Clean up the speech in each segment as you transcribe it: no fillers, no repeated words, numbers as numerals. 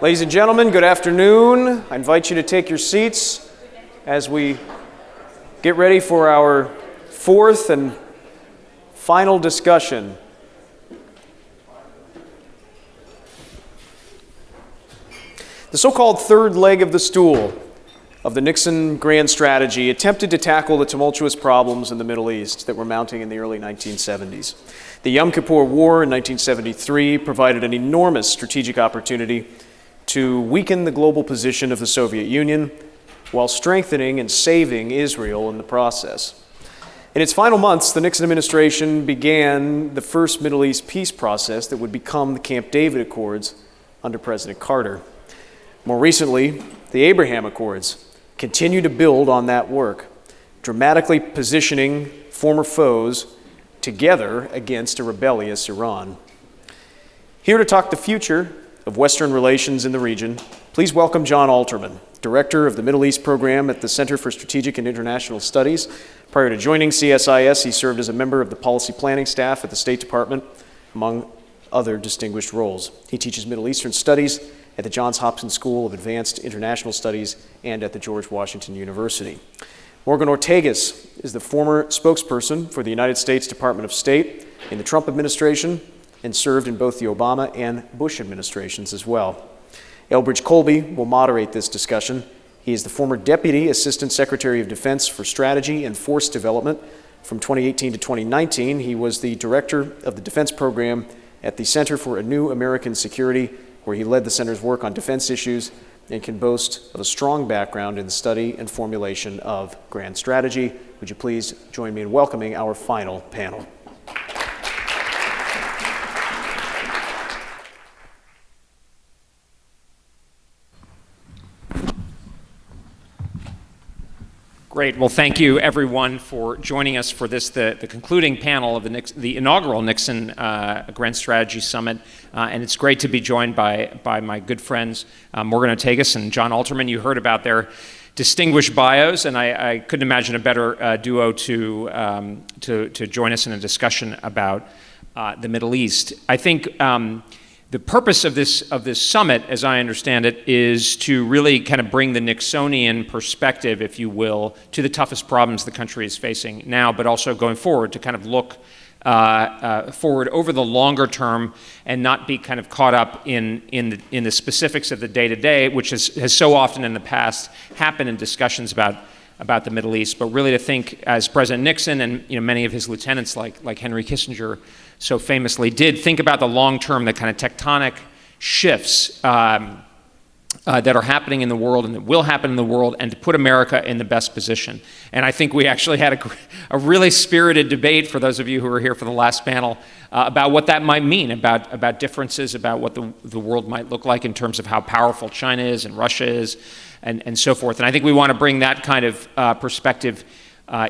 Ladies and gentlemen, good afternoon. I invite you to take your seats as we get ready for our fourth and final discussion. The so-called third leg of the stool of the Nixon grand strategy attempted to tackle the tumultuous problems in the Middle East that were mounting in the early 1970s. The Yom Kippur War in 1973 provided an enormous strategic opportunity to weaken the global position of the Soviet Union while strengthening and saving Israel in the process. In its final months, the Nixon administration began the first Middle East peace process that would become the Camp David Accords under President Carter. More recently, the Abraham Accords continue to build on that work, dramatically positioning former foes together against a rebellious Iran. Here to talk the future of Western relations in the region, please welcome John Alterman, Director of the Middle East Program at the Center for Strategic and International Studies. Prior to joining CSIS, he served as a member of the policy planning staff at the State Department, among other distinguished roles. He teaches Middle Eastern Studies at the Johns Hopkins School of Advanced International Studies and at the George Washington University. Morgan Ortagus is the former spokesperson for the United States Department of State in the Trump administration and served in both the Obama and Bush administrations as well. Elbridge Colby will moderate this discussion. He is the former Deputy Assistant Secretary of Defense for Strategy and Force Development. From 2018 to 2019, he was the Director of the Defense Program at the Center for a New American Security, where he led the center's work on defense issues and can boast of a strong background in the study and formulation of grand strategy. Would you please join me in welcoming our final panel? Great. Well, thank you, everyone, for joining us for this, the concluding panel of the inaugural Nixon Grand Strategy Summit. And it's great to be joined by my good friends, Morgan Ortagus and John Alterman. You heard about their distinguished bios, and I couldn't imagine a better duo to join us in a discussion about the Middle East. I think the purpose of this summit, as I understand it, is to really kind of bring the Nixonian perspective, if you will, to the toughest problems the country is facing now, but also going forward to kind of look forward over the longer term and not be kind of caught up in the specifics of the day-to-day, which has so often in the past happened in discussions about the Middle East, but really to think, as President Nixon and many of his lieutenants like Henry Kissinger so famously did, think about the long term, the kind of tectonic shifts that are happening in the world and that will happen in the world, and to put America in the best position. And I think we actually had a really spirited debate, for those of you who were here for the last panel, about what that might mean, about differences, about what the world might look like in terms of how powerful China is and Russia is, and so forth. And I think we want to bring that kind of perspective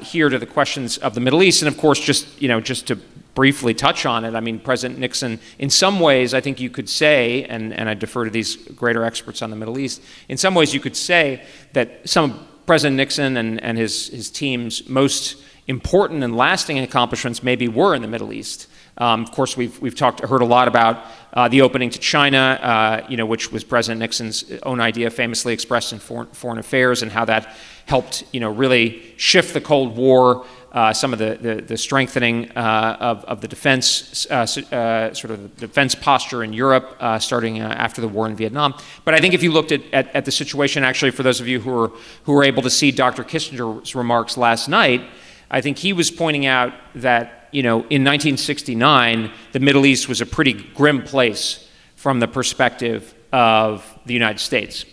here to the questions of the Middle East. And of course, just to briefly touch on it, I mean, President Nixon, in some ways, I think you could say, and I defer to these greater experts on the Middle East, in some ways you could say that some of President Nixon and his team's most important and lasting accomplishments maybe were in the Middle East. Of course, we've heard a lot about the opening to China, which was President Nixon's own idea, famously expressed in Foreign Affairs, and how that helped, really shift the Cold War, some of the strengthening of the defense, sort of the defense posture in Europe, starting after the war in Vietnam. But I think if you looked at the situation, actually, for those of you who were able to see Dr. Kissinger's remarks last night, I think he was pointing out that, in 1969, the Middle East was a pretty grim place from the perspective of the United States.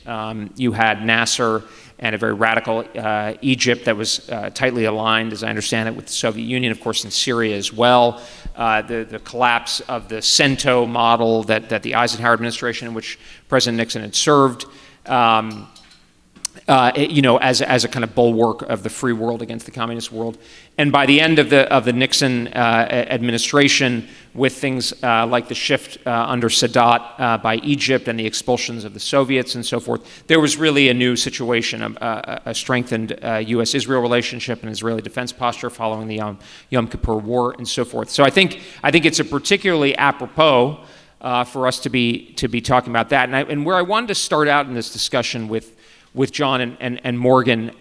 You had Nasser and a very radical Egypt that was tightly aligned, as I understand it, with the Soviet Union, of course, in Syria as well. The collapse of the CENTO model that the Eisenhower administration, in which President Nixon had served, as a kind of bulwark of the free world against the communist world. And by the end of the Nixon administration, with things like the shift under Sadat by Egypt and the expulsions of the Soviets and so forth, there was really a new situation, a strengthened U.S.-Israel relationship and Israeli defense posture following the Yom Kippur War and so forth. So I think it's a particularly apropos for us to be talking about that. And where I wanted to start out in this discussion with John and Morgan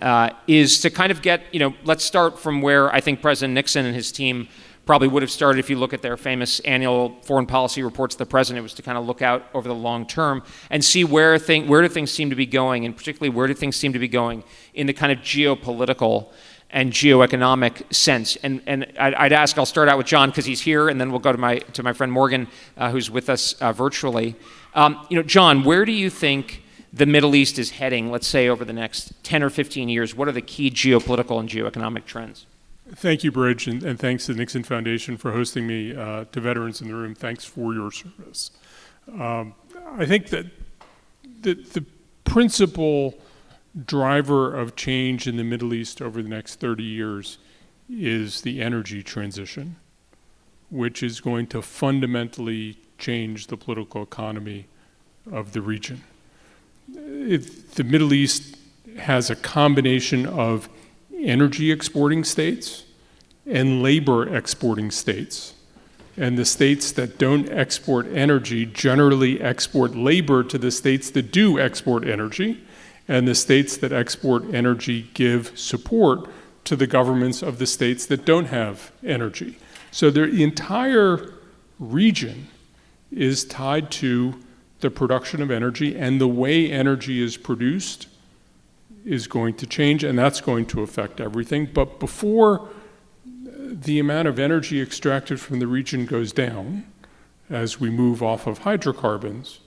is to kind of get, let's start from where I think President Nixon and his team probably would have started. If you look at their famous annual foreign policy reports to the president, it was to kind of look out over the long term and see where do things seem to be going, and particularly where do things seem to be going in the kind of geopolitical and geoeconomic sense. And I'd ask, I'll start out with John because he's here, and then we'll go to my friend Morgan, who's with us virtually. John, where do you think the Middle East is heading, let's say, over the next 10 or 15 years? What are the key geopolitical and geoeconomic trends? Thank you, Bridge, and thanks to the Nixon Foundation for hosting me. To veterans in the room, thanks for your service. I think that the principal driver of change in the Middle East over the next 30 years is the energy transition, which is going to fundamentally change the political economy of the region. The Middle East has a combination of energy exporting states and labor exporting states. And the states that don't export energy generally export labor to the states that do export energy. And the states that export energy give support to the governments of the states that don't have energy. So the entire region is tied to the production of energy, and the way energy is produced is going to change, and that's going to affect everything. But before the amount of energy extracted from the region goes down, as we move off of hydrocarbons,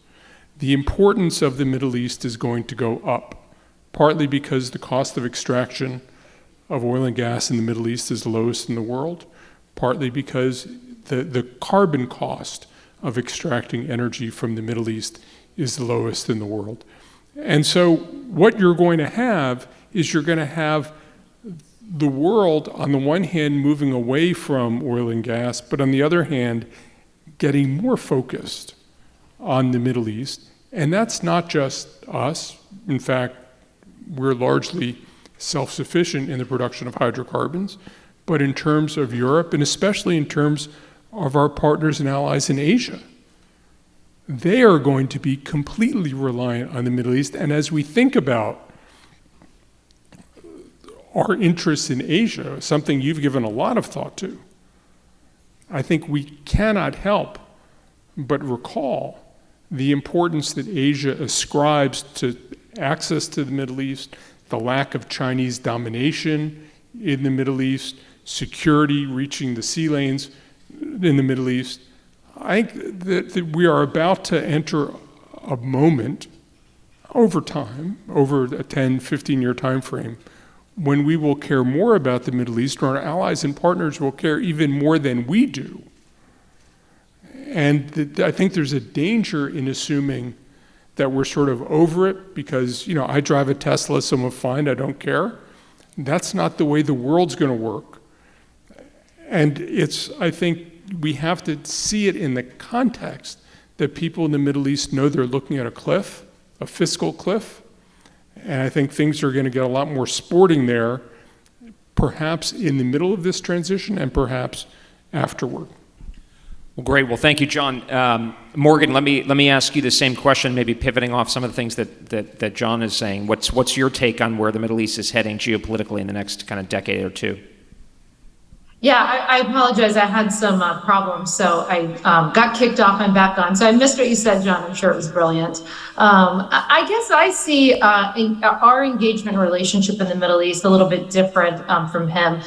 the importance of the Middle East is going to go up, partly because the cost of extraction of oil and gas in the Middle East is the lowest in the world, partly because the carbon cost of extracting energy from the Middle East is the lowest in the world. And so what you're going to have is you're going to have the world, on the one hand, moving away from oil and gas, but on the other hand, getting more focused on the Middle East. And that's not just us. In fact, we're largely self-sufficient in the production of hydrocarbons, but in terms of Europe, and especially in terms of our partners and allies in Asia. They are going to be completely reliant on the Middle East. And as we think about our interests in Asia, something you've given a lot of thought to, I think we cannot help but recall the importance that Asia ascribes to access to the Middle East, the lack of Chinese domination in the Middle East, security reaching the sea lanes in the Middle East. I think that we are about to enter a moment over time, over a 10, 15-year time frame, when we will care more about the Middle East, or our allies and partners will care even more than we do. And I think there's a danger in assuming that we're sort of over it because, I drive a Tesla, so I'm fine, I don't care. That's not the way the world's going to work. And I think we have to see it in the context that people in the Middle East know they're looking at a cliff, a fiscal cliff. And I think things are going to get a lot more sporting there, perhaps in the middle of this transition and perhaps afterward. Well, great. Well, thank you, John. Morgan, let me ask you the same question, maybe pivoting off some of the things that John is saying. What's your take on where the Middle East is heading geopolitically in the next kind of decade or two? Yeah, I apologize. I had some problems, so I got kicked off. I'm back on. So I missed what you said, John. I'm sure it was brilliant. I guess I see our engagement relationship in the Middle East a little bit different from him.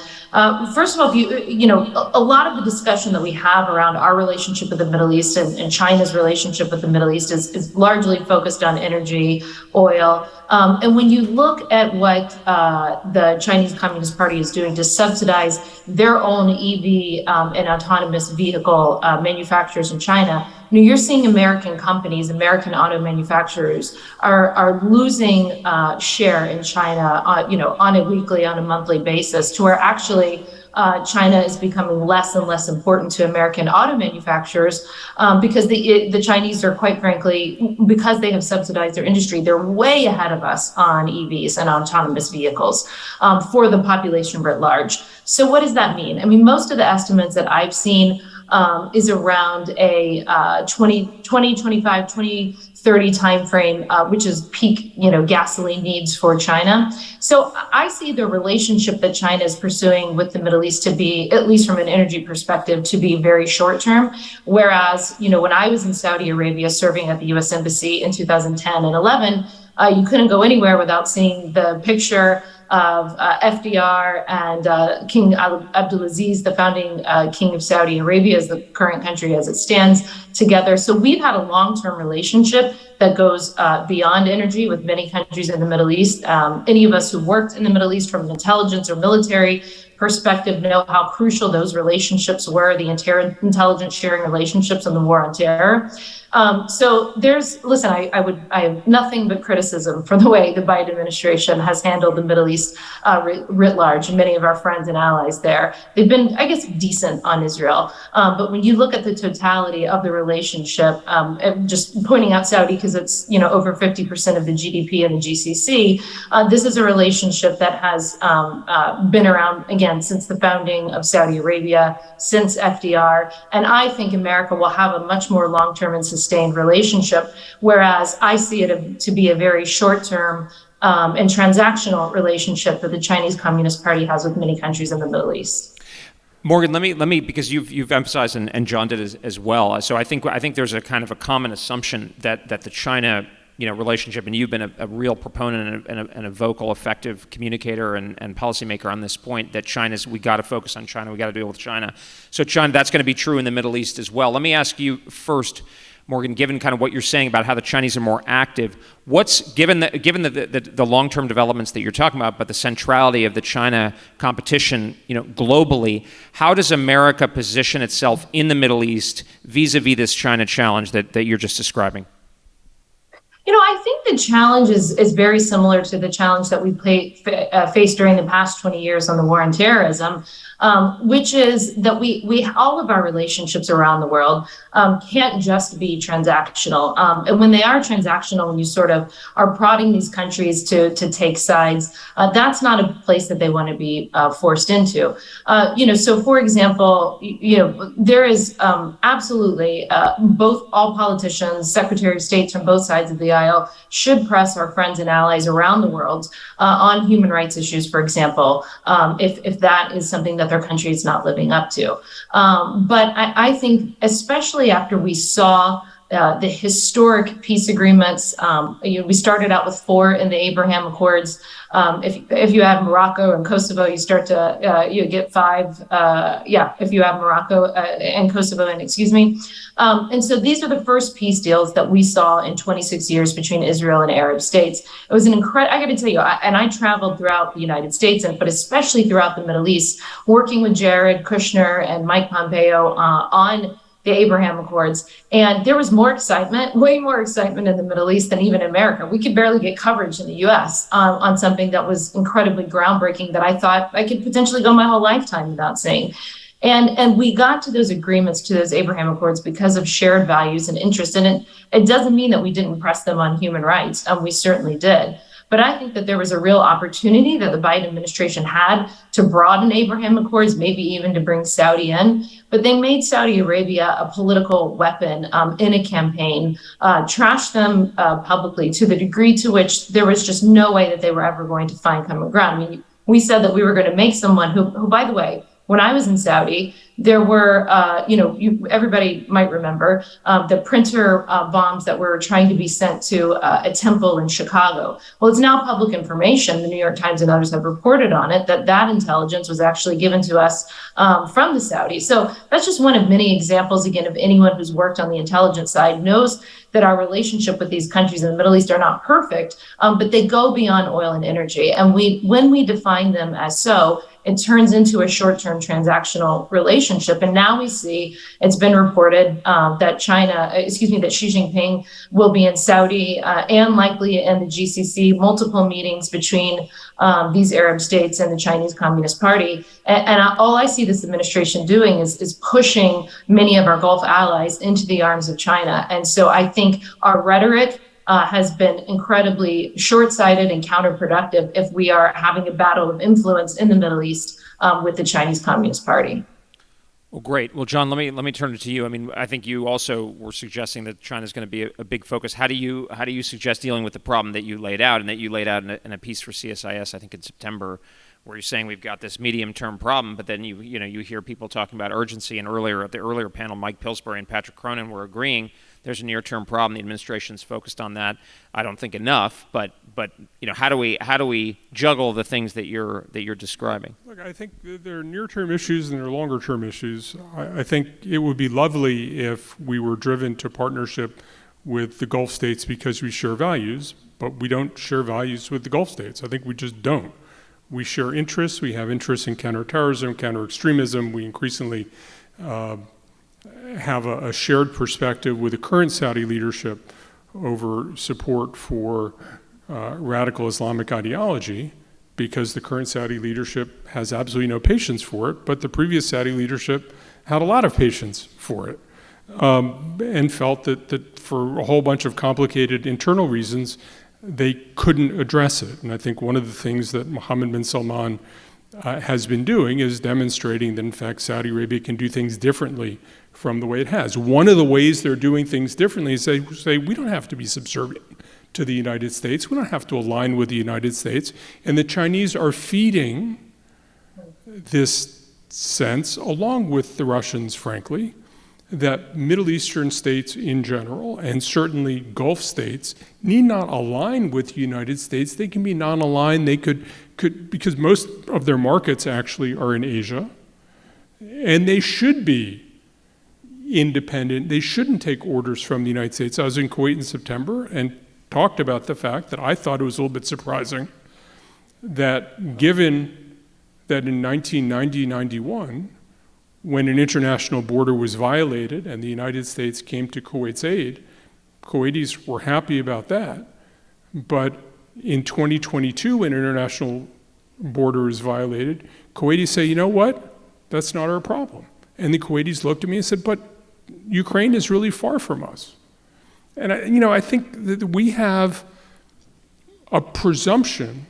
First of all, a lot of the discussion that we have around our relationship with the Middle East and China's relationship with the Middle East is largely focused on energy, oil. And when you look at what the Chinese Communist Party is doing to subsidize their own EV and autonomous vehicle manufacturers in China, you're seeing American companies, American auto manufacturers are losing share in China, on a weekly, on a monthly basis, to where actually China is becoming less and less important to American auto manufacturers because the Chinese are, quite frankly, because they have subsidized their industry, they're way ahead of us on EVs and autonomous vehicles for the population writ large. So what does that mean? I mean, most of the estimates that I've seen is around a 2025, 2030 timeframe, which is peak, gasoline needs for China. So I see the relationship that China is pursuing with the Middle East to be, at least from an energy perspective, to be very short term. Whereas, when I was in Saudi Arabia serving at the U.S. Embassy in 2010 and 11, you couldn't go anywhere without seeing the picture of FDR and King Abdulaziz, the founding king of Saudi Arabia, as the current country as it stands, together. So we've had a long-term relationship that goes beyond energy with many countries in the Middle East. Any of us who worked in the Middle East from an intelligence or military perspective know how crucial those relationships were, the intelligence sharing relationships and the war on terror. So I have nothing but criticism for the way the Biden administration has handled the Middle East writ large, and many of our friends and allies there. They've been, I guess, decent on Israel. But when you look at the totality of the relationship, just pointing out Saudi because it's, over 50% of the GDP in the GCC, this is a relationship that has been around, again, since the founding of Saudi Arabia, since FDR. And I think America will have a much more long-term and sustained relationship, whereas I see it to be a very short-term and transactional relationship that the Chinese Communist Party has with many countries in the Middle East. Morgan, let me because you've emphasized and John did as well. So I think there's a kind of a common assumption that the China relationship, and you've been a real proponent and a vocal, effective communicator and policymaker on this point, that we got to focus on China, we got to deal with China. So China, that's going to be true in the Middle East as well. Let me ask you first, Morgan, given kind of what you're saying about how the Chinese are more active, given the long-term developments that you're talking about, but the centrality of the China competition, globally, how does America position itself in the Middle East vis-a-vis this China challenge that you're just describing? I think the challenge is very similar to the challenge that we faced during the past 20 years on the war on terrorism, which is that we all of our relationships around the world can't just be transactional. And when they are transactional, when you sort of are prodding these countries to take sides, that's not a place that they want to be forced into. So for example, there is absolutely all politicians, Secretary of States from both sides of the aisle should press our friends and allies around the world on human rights issues, for example, if that is something that their country is not living up to. But I think, especially after we saw the historic peace agreements, we started out with 4 in the Abraham Accords. If you add Morocco and Kosovo, you start to you get 5. If you add Morocco and Kosovo, and so these are the first peace deals that we saw in 26 years between Israel and Arab states. It was an incredible. I got to tell you, and I traveled throughout the United States, but especially throughout the Middle East, working with Jared Kushner and Mike Pompeo on the Abraham Accords. And there was more excitement, way more excitement in the Middle East than even in America. We could barely get coverage in the US on something that was incredibly groundbreaking that I thought I could potentially go my whole lifetime without seeing. And we got to those agreements, to those Abraham Accords, because of shared values and interests. And it doesn't mean that we didn't press them on human rights. We certainly did. But I think that there was a real opportunity that the Biden administration had to broaden Abraham Accords, maybe even to bring Saudi in. But they made Saudi Arabia a political weapon in a campaign, trashed them publicly to the degree to which there was just no way that they were ever going to find common ground. I mean, we said that we were going to make someone who, by the way, when I was in Saudi, there were, everybody might remember the printer bombs that were trying to be sent to a temple in Chicago. Well, it's now public information. The New York Times and others have reported on it, that intelligence was actually given to us from the Saudis. So that's just one of many examples, again, of anyone who's worked on the intelligence side knows that our relationship with these countries in the Middle East are not perfect, but they go beyond oil and energy. And when we define them as so, it turns into a short-term transactional relationship. And now we see, it's been reported that that Xi Jinping will be in Saudi and likely in the GCC, multiple meetings between these Arab states and the Chinese Communist Party. And all I see this administration doing is pushing many of our Gulf allies into the arms of China. And so I think our rhetoric has been incredibly short-sighted and counterproductive if we are having a battle of influence in the Middle East with the Chinese Communist Party. Well, great. Well, John, let me turn it to you. I mean, I think you also were suggesting that China is going to be a big focus. How do you suggest dealing with the problem that you laid out, and that you laid out in a piece for CSIS, I think in September, where you're saying we've got this medium-term problem, but then you hear people talking about urgency, and at the earlier panel, Mike Pillsbury and Patrick Cronin were agreeing there's a near-term problem. The administration's focused on that. I don't think enough, but how do we juggle the things that you're describing? Look, I think there are near-term issues and there are longer-term issues. I think it would be lovely if we were driven to partnership with the Gulf states because we share values, but we don't share values with the Gulf states. I think we just don't. We share interests. We have interests in counterterrorism, counter-extremism. We increasingly have a shared perspective with the current Saudi leadership over support for radical Islamic ideology, because the current Saudi leadership has absolutely no patience for it, but the previous Saudi leadership had a lot of patience for it, and felt that for a whole bunch of complicated internal reasons, they couldn't address it. And I think one of the things that Mohammed bin Salman has been doing is demonstrating that, in fact, Saudi Arabia can do things differently from the way it has. One of the ways they're doing things differently is they say, we don't have to be subservient to the United States. We don't have to align with the United States. And the Chinese are feeding this sense, along with the Russians, frankly, that Middle Eastern states in general, and certainly Gulf states, need not align with the United States. They can be non-aligned. They could because most of their markets actually are in Asia, and they should be independent. They shouldn't take orders from the United States. I was in Kuwait in September and talked about the fact that I thought it was a little bit surprising that, given that in 1990-91, when an international border was violated and the United States came to Kuwait's aid, Kuwaitis were happy about that. But in 2022, when an international border is violated, Kuwaitis say, you know what? That's not our problem. And the Kuwaitis looked at me and said, but Ukraine is really far from us. And I think that we have a presumption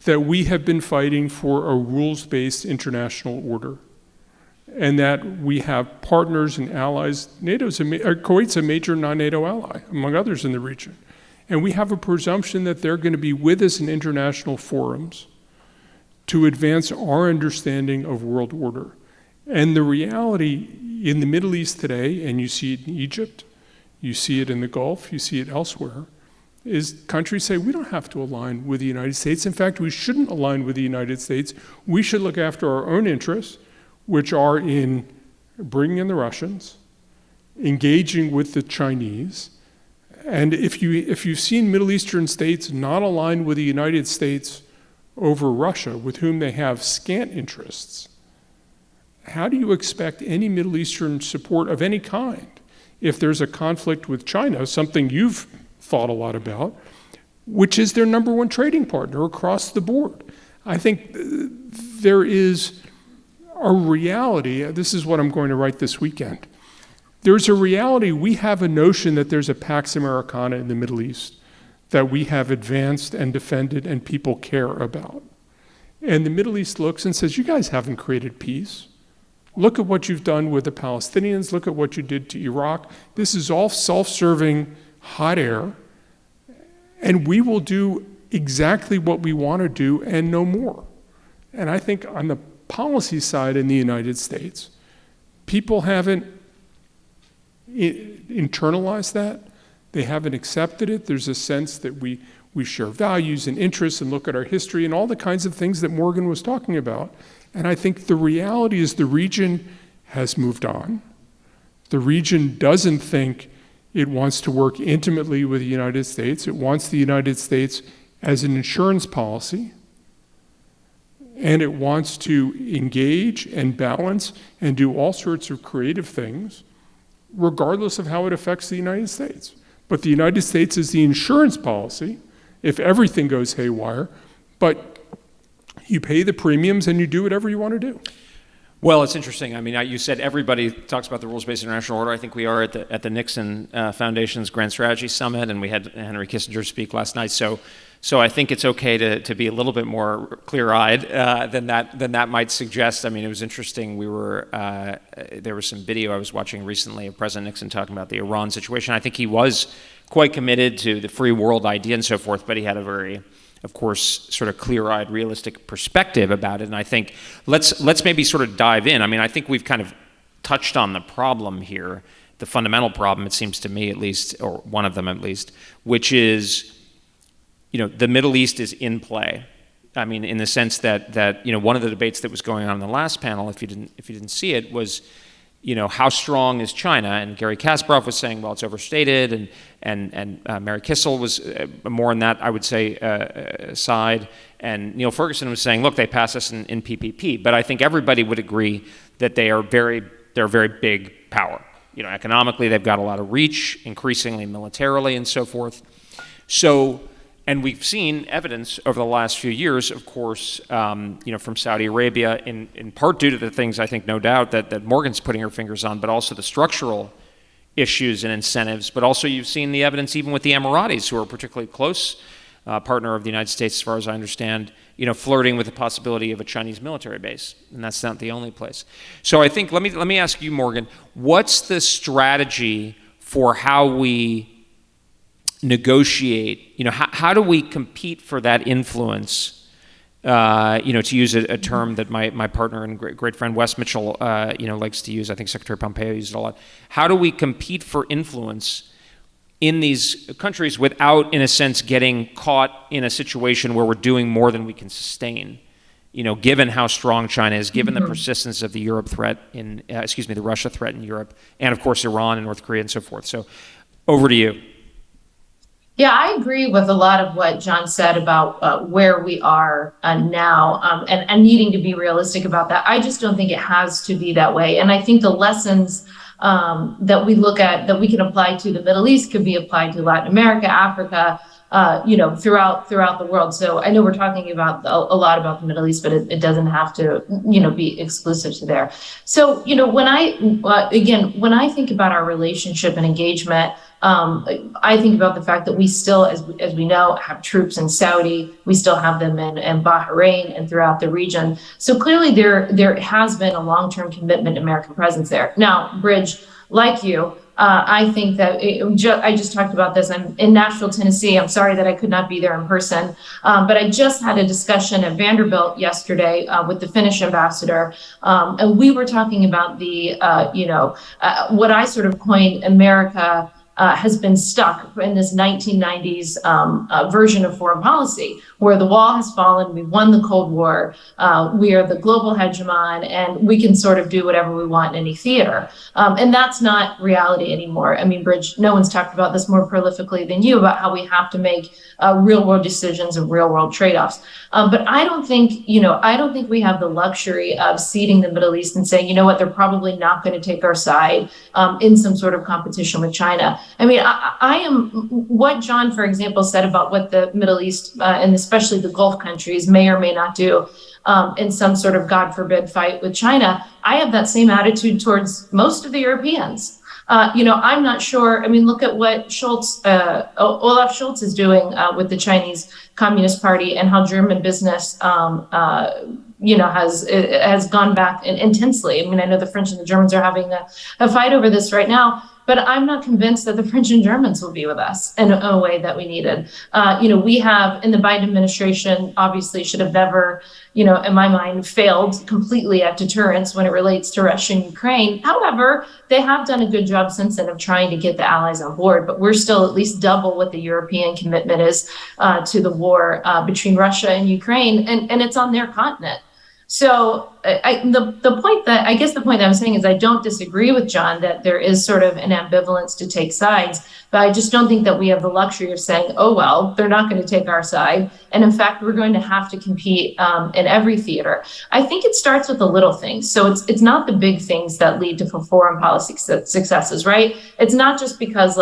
that we have been fighting for a rules-based international order, and that we have partners and allies. Kuwait's a major non-NATO ally, among others in the region. And we have a presumption that they're going to be with us in international forums to advance our understanding of world order. And the reality in the Middle East today, and you see it in Egypt, you see it in the Gulf, you see it elsewhere, is countries say, we don't have to align with the United States. In fact, we shouldn't align with the United States. We should look after our own interests, which are in bringing in the Russians, engaging with the Chinese. And if you've seen Middle Eastern states not align with the United States over Russia, with whom they have scant interests, how do you expect any Middle Eastern support of any kind if there's a conflict with China, something you've thought a lot about, which is their number one trading partner across the board? I think there is a reality. This is what I'm going to write this weekend. There's a reality. We have a notion that there's a Pax Americana in the Middle East that we have advanced and defended and people care about. And the Middle East looks and says, you guys haven't created peace. Look at what you've done with the Palestinians. Look at what you did to Iraq. This is all self-serving hot air. And we will do exactly what we want to do and no more. And I think on the policy side in the United States, people haven't internalized that. They haven't accepted it. There's a sense that we share values and interests and look at our history and all the kinds of things that Morgan was talking about. And I think the reality is the region has moved on. The region doesn't think it wants to work intimately with the United States. It wants the United States as an insurance policy. And it wants to engage and balance and do all sorts of creative things, regardless of how it affects the United States. But the United States is the insurance policy if everything goes haywire, but you pay the premiums and you do whatever you want to do. Well, it's interesting. I mean, you said everybody talks about the rules-based international order. I think we are at the Nixon Foundation's Grand Strategy Summit, and we had Henry Kissinger speak last night. So I think it's okay to be a little bit more clear-eyed than that might suggest. I mean, it was interesting. There was some video I was watching recently of President Nixon talking about the Iran situation. I think he was quite committed to the free world idea and so forth, but he had a very, of course, sort of clear-eyed, realistic perspective about it. And I think let's maybe sort of dive in. I mean, I think we've kind of touched on the problem here, the fundamental problem, it seems to me at least, or one of them at least, which is, the Middle East is in play. I mean, in the sense that one of the debates that was going on in the last panel, if you didn't see it, was, how strong is China? And Gary Kasparov was saying, well, it's overstated, and Mary Kissel was more on that, I would say, side. And Neil Ferguson was saying, look, they pass us in PPP. But I think everybody would agree that they're a very big power. Economically, they've got a lot of reach, increasingly militarily, and so forth. And we've seen evidence over the last few years, of course, from Saudi Arabia, in part due to the things, I think, no doubt, that Morgan's putting her fingers on, but also the structural issues and incentives. But also you've seen the evidence even with the Emiratis, who are a particularly close partner of the United States, as far as I understand, flirting with the possibility of a Chinese military base. And that's not the only place. So I think, let me ask you, Morgan, what's the strategy for how we negotiate, how do we compete for that influence, to use a term that my partner and great friend Wes Mitchell, likes to use. I think Secretary Pompeo used it a lot. How do we compete for influence in these countries without, in a sense, getting caught in a situation where we're doing more than we can sustain? Given how strong China is, given the persistence of the the Russia threat in Europe, and of course Iran and North Korea and so forth. So, over to you. Yeah, I agree with a lot of what John said about where we are now, and needing to be realistic about that. I just don't think it has to be that way. And I think the lessons that we look at, that we can apply to the Middle East, could be applied to Latin America, Africa, throughout the world. So I know we're talking about a lot about the Middle East, but it doesn't have to, be exclusive to there. So, when I think about our relationship and engagement, I think about the fact that we still, as we know, have troops in Saudi. We still have them in Bahrain and throughout the region. So clearly there has been a long-term commitment to American presence there. Now, Bridge, like you, I think that I just talked about this. I'm in Nashville, Tennessee. I'm sorry that I could not be there in person, but I just had a discussion at Vanderbilt yesterday with the Finnish ambassador, and we were talking about the, what I sort of coined America has been stuck in this 1990s version of foreign policy, where the wall has fallen, we won the Cold War, we are the global hegemon, and we can sort of do whatever we want in any theater. And that's not reality anymore. I mean, Bridge, no one's talked about this more prolifically than you, about how we have to make real world decisions and real world trade-offs. But I don't think we have the luxury of seeding the Middle East and saying, they're probably not going to take our side in some sort of competition with China. I mean, I am, what John, for example, said about what the Middle East and especially the Gulf countries may or may not do in some sort of, God forbid, fight with China. I have that same attitude towards most of the Europeans. I'm not sure. I mean, look at what Olaf Scholz is doing with the Chinese Communist Party, and how German business, has gone back intensely. I mean, I know the French and the Germans are having a fight over this right now, but I'm not convinced that the French and Germans will be with us in a way that we needed. We have, in the Biden administration, obviously should have never, in my mind, failed completely at deterrence when it relates to Russia and Ukraine. However, they have done a good job since then of trying to get the allies on board, but we're still at least double what the European commitment is to the war between Russia and Ukraine, and it's on their continent. So the point that I'm saying is, I don't disagree with John that there is sort of an ambivalence to take sides, but I just don't think that we have the luxury of saying, oh, well, they're not going to take our side. And in fact, we're going to have to compete in every theater. I think it starts with the little things. So it's not the big things that lead to foreign policy successes, right? It's not just because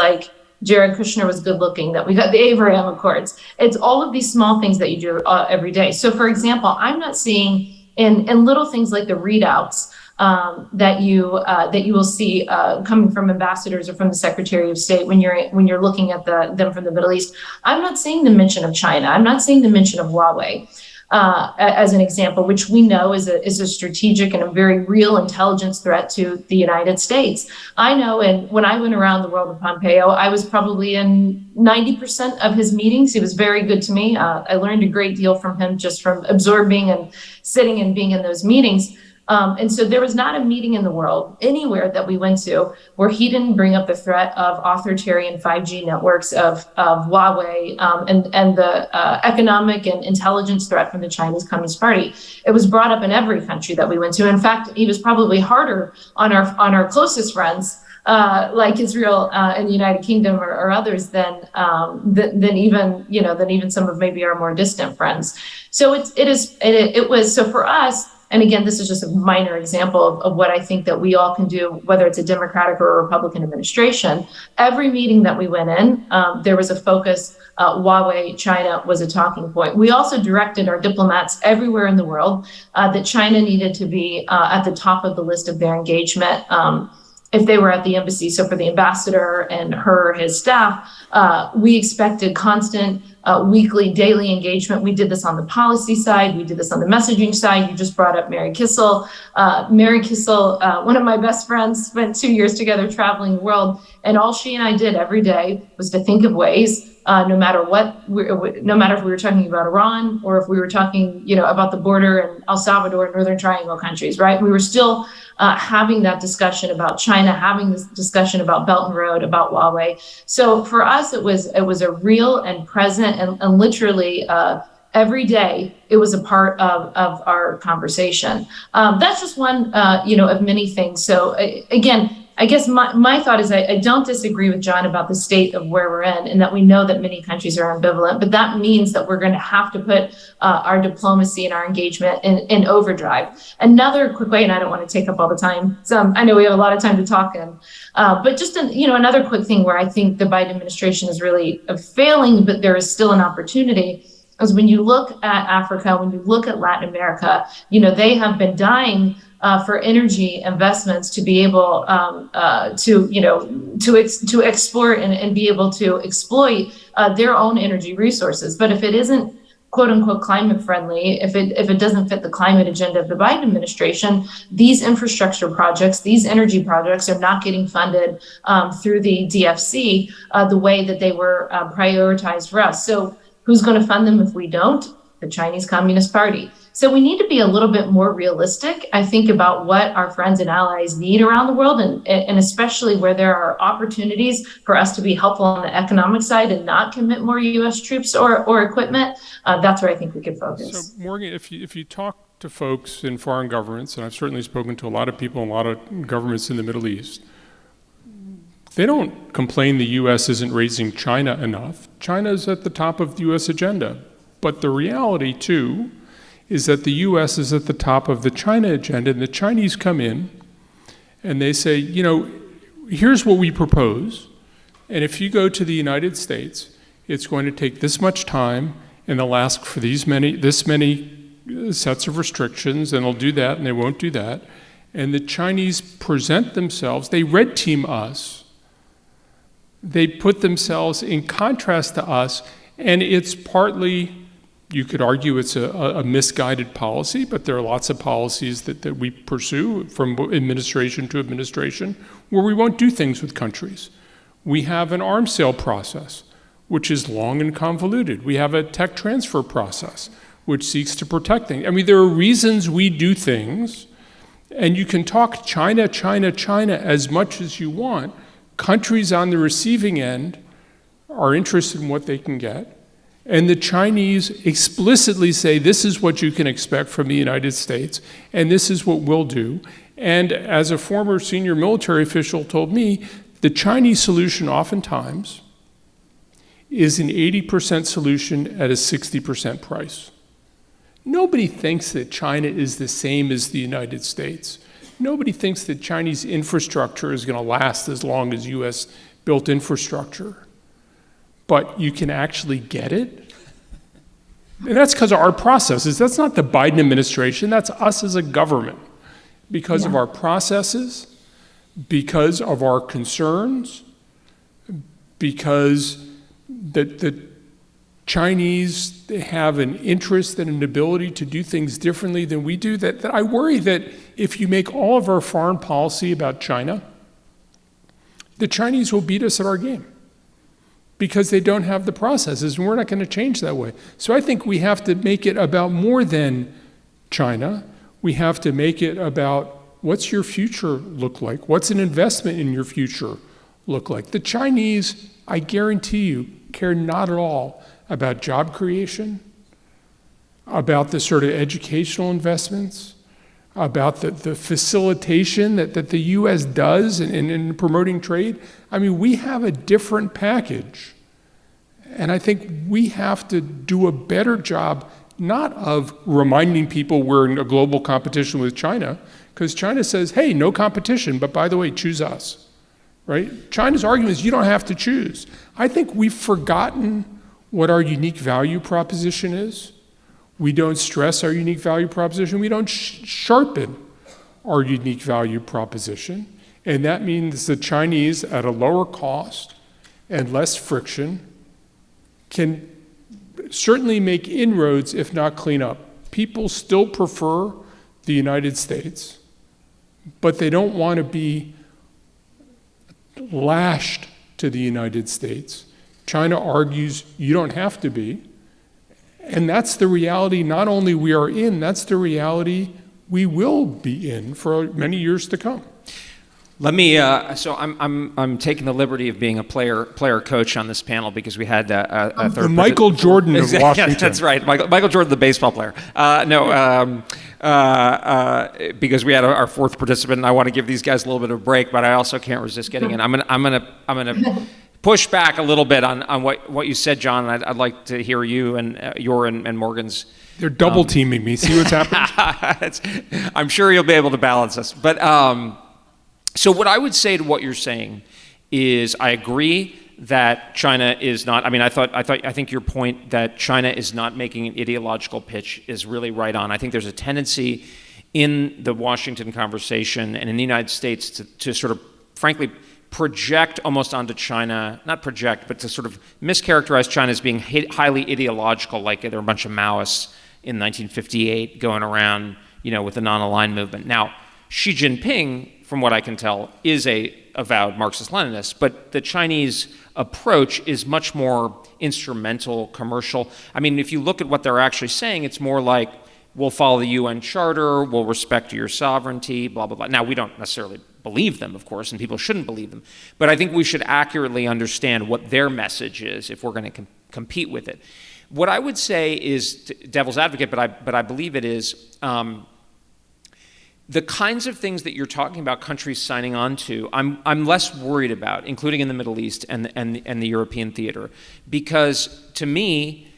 Jared Kushner was good looking that we got the Abraham Accords. It's all of these small things that you do every day. So for example, I'm not seeing in little things like the readouts that you will see coming from ambassadors or from the Secretary of State when you're looking at them from the Middle East. I'm not seeing the mention of China. I'm not seeing the mention of Huawei. As an example, which we know is a strategic and a very real intelligence threat to the United States. I know, and when I went around the world with Pompeo, I was probably in 90% of his meetings. He was very good to me. I learned a great deal from him just from absorbing and sitting and being in those meetings. And so there was not a meeting in the world anywhere that we went to where he didn't bring up the threat of authoritarian 5G networks, of Huawei, and the economic and intelligence threat from the Chinese Communist Party. It was brought up in every country that we went to. In fact, he was probably harder on our closest friends, like Israel and the United Kingdom or others than even some of maybe our more distant friends. So it was so for us. And again, this is just a minor example of what I think that we all can do, whether it's a Democratic or a Republican administration. Every meeting that we went in, there was a focus. Huawei, China was a talking point. We also directed our diplomats everywhere in the world that China needed to be at the top of the list of their engagement. If they were at the embassy. So for the ambassador and his staff, we expected constant weekly, daily engagement. We did this on the policy side. We did this on the messaging side. You just brought up Mary Kissel. Mary Kissel, one of my best friends, spent 2 years together traveling the world. And all she and I did every day was to think of ways, no matter if we were talking about Iran or if we were talking, about the border in El Salvador and Northern Triangle countries, right? We were still having that discussion about China, having this discussion about Belt and Road, about Huawei. So for us, it was a real and present and literally every day it was a part of our conversation. That's just one, of many things. So again, I guess my thought is I don't disagree with John about the state of where we're in, and that we know that many countries are ambivalent, but that means that we're going to have to put our diplomacy and our engagement in overdrive. Another quick way, and I don't want to take up all the time, so I know we have a lot of time to talk in, but just another quick thing where I think the Biden administration is really failing, but there is still an opportunity, is when you look at Africa, when you look at Latin America, they have been dying for energy investments to be able to export and be able to exploit their own energy resources. But if it isn't quote unquote climate friendly, if it doesn't fit the climate agenda of the Biden administration, these infrastructure projects, these energy projects are not getting funded through the DFC the way that they were prioritized for us. So who's going to fund them if we don't? The Chinese Communist Party. So we need to be a little bit more realistic, I think, about what our friends and allies need around the world, and especially where there are opportunities for us to be helpful on the economic side and not commit more U.S. troops or equipment. That's where I think we could focus. So Morgan, if you talk to folks in foreign governments, and I've certainly spoken to a lot of people in a lot of governments in the Middle East, they don't complain the U.S. isn't raising China enough. China's at the top of the U.S. agenda. But the reality, too, is that the U.S. is at the top of the China agenda, and the Chinese come in and they say, here's what we propose, and if you go to the United States, it's going to take this much time, and they'll ask for this many sets of restrictions, and they'll do that, and they won't do that. And the Chinese present themselves, they red team us. They put themselves in contrast to us, and it's partly, you could argue it's a misguided policy, but there are lots of policies that we pursue from administration to administration where we won't do things with countries. We have an arms sale process, which is long and convoluted. We have a tech transfer process, which seeks to protect things. I mean, there are reasons we do things, and you can talk China, China, China as much as you want. Countries on the receiving end are interested in what they can get. And the Chinese explicitly say, this is what you can expect from the United States, and this is what we'll do. And as a former senior military official told me, the Chinese solution oftentimes is an 80% solution at a 60% price. Nobody thinks that China is the same as the United States. Nobody thinks that Chinese infrastructure is going to last as long as US built infrastructure. But you can actually get it. And that's because of our processes. That's not the Biden administration. That's us as a government. because of our processes, because of our concerns, because the Chinese have an interest and an ability to do things differently than we do, that I worry that if you make all of our foreign policy about China, the Chinese will beat us at our game because they don't have the processes, and we're not going to change that way. So I think we have to make it about more than China. We have to make it about what's your future look like? What's an investment in your future look like? The Chinese, I guarantee you, care not at all about job creation, about the sort of educational investments, about the facilitation that the U.S. does in promoting trade. I mean, we have a different package. And I think we have to do a better job, not of reminding people we're in a global competition with China, because China says, hey, no competition, but by the way, choose us, right? China's argument is you don't have to choose. I think we've forgotten what our unique value proposition is. We don't stress our unique value proposition. We don't sharpen our unique value proposition. And that means the Chinese, at a lower cost and less friction, can certainly make inroads, if not clean up. People still prefer the United States, but they don't want to be lashed to the United States. China argues you don't have to be. And that's the reality not only we are in, that's the reality we will be in for many years to come. Let me. So I'm taking the liberty of being a player coach on this panel because we had a third. The Michael Jordan of Washington. Yeah, that's right, Michael Jordan, the baseball player. Because we had our fourth participant, and I want to give these guys a little bit of a break, but I also can't resist getting in. I'm gonna push back a little bit on what you said, John. And I'd like to hear you and your and Morgan's. They're double teaming me. See what's happening? I'm sure you'll be able to balance us, but. So what I would say to what you're saying is I agree that China is not, I think your point that China is not making an ideological pitch is really right on. I think there's a tendency in the Washington conversation and in the United States to sort of, frankly, project almost onto China, not project, but to sort of mischaracterize China as being highly ideological, like they're a bunch of Maoists in 1958 going around, with the non-aligned movement. Now, Xi Jinping, from what I can tell, is a avowed Marxist-Leninist, but the Chinese approach is much more instrumental, commercial. I mean, if you look at what they're actually saying, it's more like, we'll follow the UN Charter, we'll respect your sovereignty, blah, blah, blah. Now, we don't necessarily believe them, of course, and people shouldn't believe them, but I think we should accurately understand what their message is if we're going to compete with it. What I would say is, devil's advocate, but I believe it is, the kinds of things that you're talking about countries signing on to, I'm less worried about, including in the Middle East and the European theater, because to me,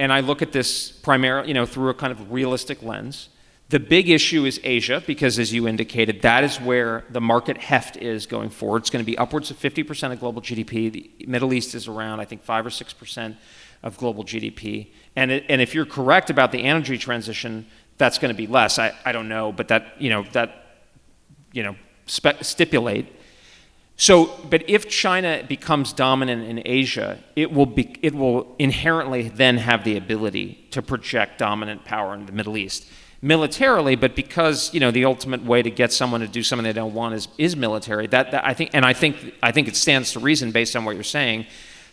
and I look at this primarily, through a kind of realistic lens, the big issue is Asia, because as you indicated, that is where the market heft is going forward. It's going to be upwards of 50% of global GDP. The Middle East is around, I think, 5 or 6% of global GDP. And if you're correct about the energy transition, that's going to be less. I don't know, but stipulate. So, but if China becomes dominant in Asia, it will inherently then have the ability to project dominant power in the Middle East militarily. But because the ultimate way to get someone to do something they don't want is military. That I think it stands to reason based on what you're saying,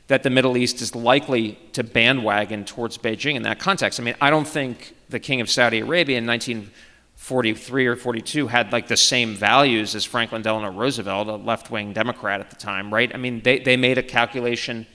that the Middle East is likely to bandwagon towards Beijing in that context. I mean, I don't think the king of Saudi Arabia in 1943 or 42 had like the same values as Franklin Delano Roosevelt, a left-wing Democrat at the time, right? I mean, they made a calculation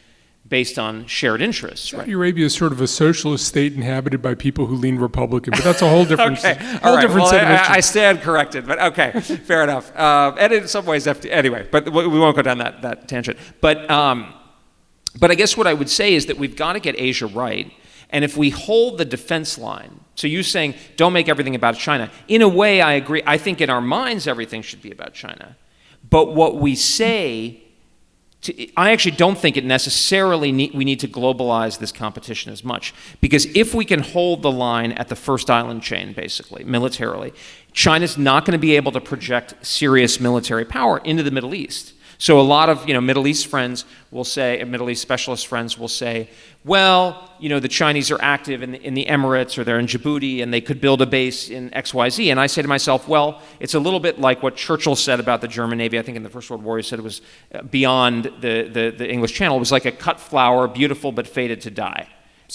based on shared interests, right? Saudi Arabia is sort of a socialist state inhabited by people who lean Republican, but that's a whole different, okay. All right. Well, set of issues. I stand corrected, but okay, fair enough. And in some ways, anyway, but we won't go down that tangent. But I guess what I would say is that we've got to get Asia right. And if we hold the defense line, so you saying don't make everything about China, in a way I agree. I think in our minds everything should be about China. But what we say I actually don't think it necessarily we need to globalize this competition as much, because if we can hold the line at the first island chain, basically, militarily, China's not going to be able to project serious military power into the Middle East. So a lot of Middle East friends will say, Middle East specialist friends will say, well, the Chinese are active in the Emirates, or they're in Djibouti, and they could build a base in XYZ. And I say to myself, well, it's a little bit like what Churchill said about the German Navy. I think in the First World War he said it was beyond the English Channel. It was like a cut flower, beautiful but fated to die.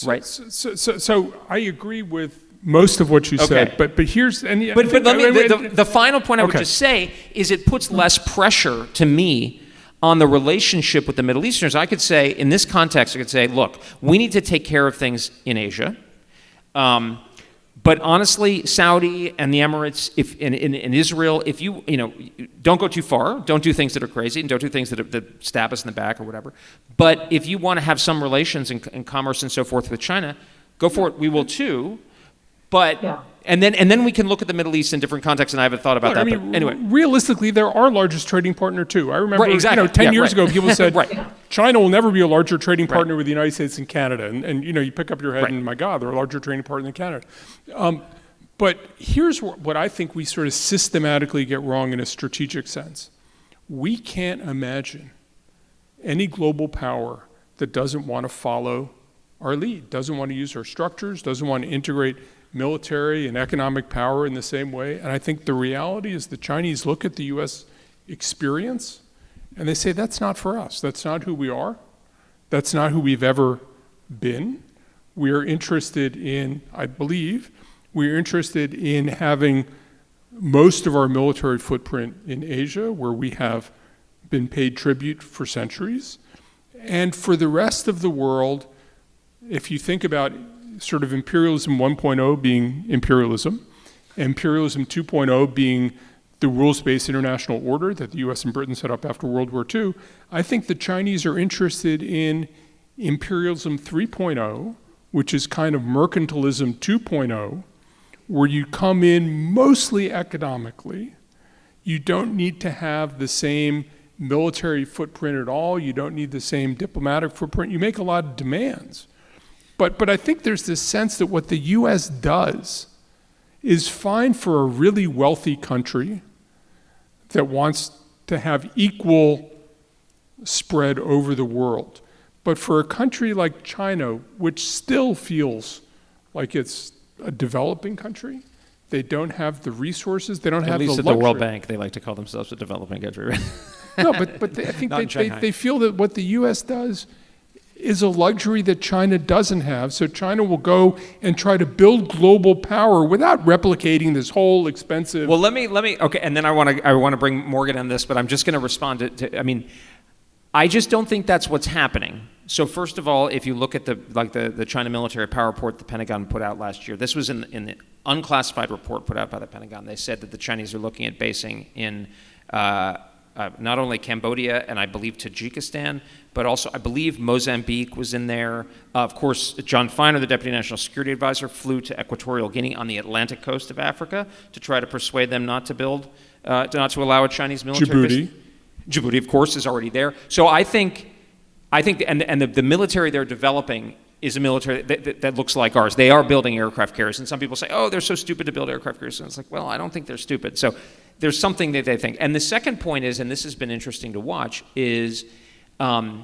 Right? So I agree with most of what you said, but here's the final point I would just say is it puts less pressure to me on the relationship with the Middle Easterners. I could say, in this context, I could say, look, we need to take care of things in Asia. But honestly, Saudi and the Emirates, in Israel, if you don't go too far, don't do things that are crazy, and don't do things that stab us in the back or whatever. But if you want to have some relations and commerce and so forth with China, go for it. We will too. But and then we can look at the Middle East in different contexts, and I haven't thought about that. But anyway, realistically, they're our largest trading partner too. I remember, 10 years ago, people said China will never be a larger trading partner with the United States and Canada, and you pick up your head and my God, they're a larger trading partner than Canada. But here's what I think we sort of systematically get wrong in a strategic sense. We can't imagine any global power that doesn't want to follow our lead, doesn't want to use our structures, doesn't want to integrate military and economic power in the same way. And I think the reality is the Chinese look at the U.S. experience and they say, that's not for us. That's not who we are. That's not who we've ever been. We are interested in, I believe, we're interested in having most of our military footprint in Asia, where we have been paid tribute for centuries. And for the rest of the world, if you think about sort of imperialism 1.0 being imperialism 2.0 being the rules-based international order that the US and Britain set up after World War II, I think the Chinese are interested in imperialism 3.0, which is kind of mercantilism 2.0, where you come in mostly economically. You don't need to have the same military footprint at all. You don't need the same diplomatic footprint. You make a lot of demands. But I think there's this sense that what the U.S. does is fine for a really wealthy country that wants to have equal spread over the world. But for a country like China, which still feels like it's a developing country, they don't have the resources, they don't have the luxury. At least at the World Bank, they like to call themselves a developing country, right? No, but I think they feel that what the U.S. does is a luxury that China doesn't have. So China will go and try to build global power without replicating this whole expensive. Well, let me. Okay, and then I want to bring Morgan on this, but I'm just going to respond to. I mean, I just don't think that's what's happening. So first of all, if you look at the China military power report the Pentagon put out last year, this was in the unclassified report put out by the Pentagon. They said that the Chinese are looking at basing in not only Cambodia and I believe Tajikistan, but also I believe Mozambique was in there. Of course, John Feiner, the Deputy National Security Advisor, flew to Equatorial Guinea on the Atlantic coast of Africa to try to persuade them not to allow a Chinese military base. Djibouti, of course, is already there. So I think, and the military they're developing is a military that looks like ours. They are building aircraft carriers, and some people say, oh, they're so stupid to build aircraft carriers. And it's like, well, I don't think they're stupid. So there's something that they think. And the second point is, and this has been interesting to watch, is, I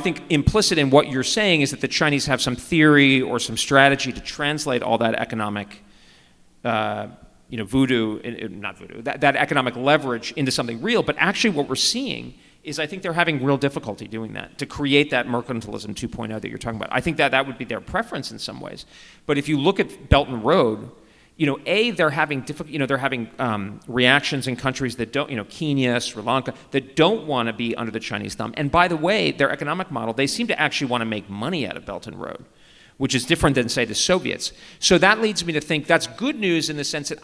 think implicit in what you're saying is that the Chinese have some theory or some strategy to translate all that economic that economic leverage into something real. But actually what we're seeing is I think they're having real difficulty doing that, to create that mercantilism 2.0 that you're talking about. I think that would be their preference in some ways. But if you look at Belt and Road, they're having reactions in countries that don't, Kenya, Sri Lanka, that don't want to be under the Chinese thumb. And by the way, their economic model, they seem to actually want to make money out of Belt and Road, which is different than, say, the Soviets. So that leads me to think that's good news in the sense that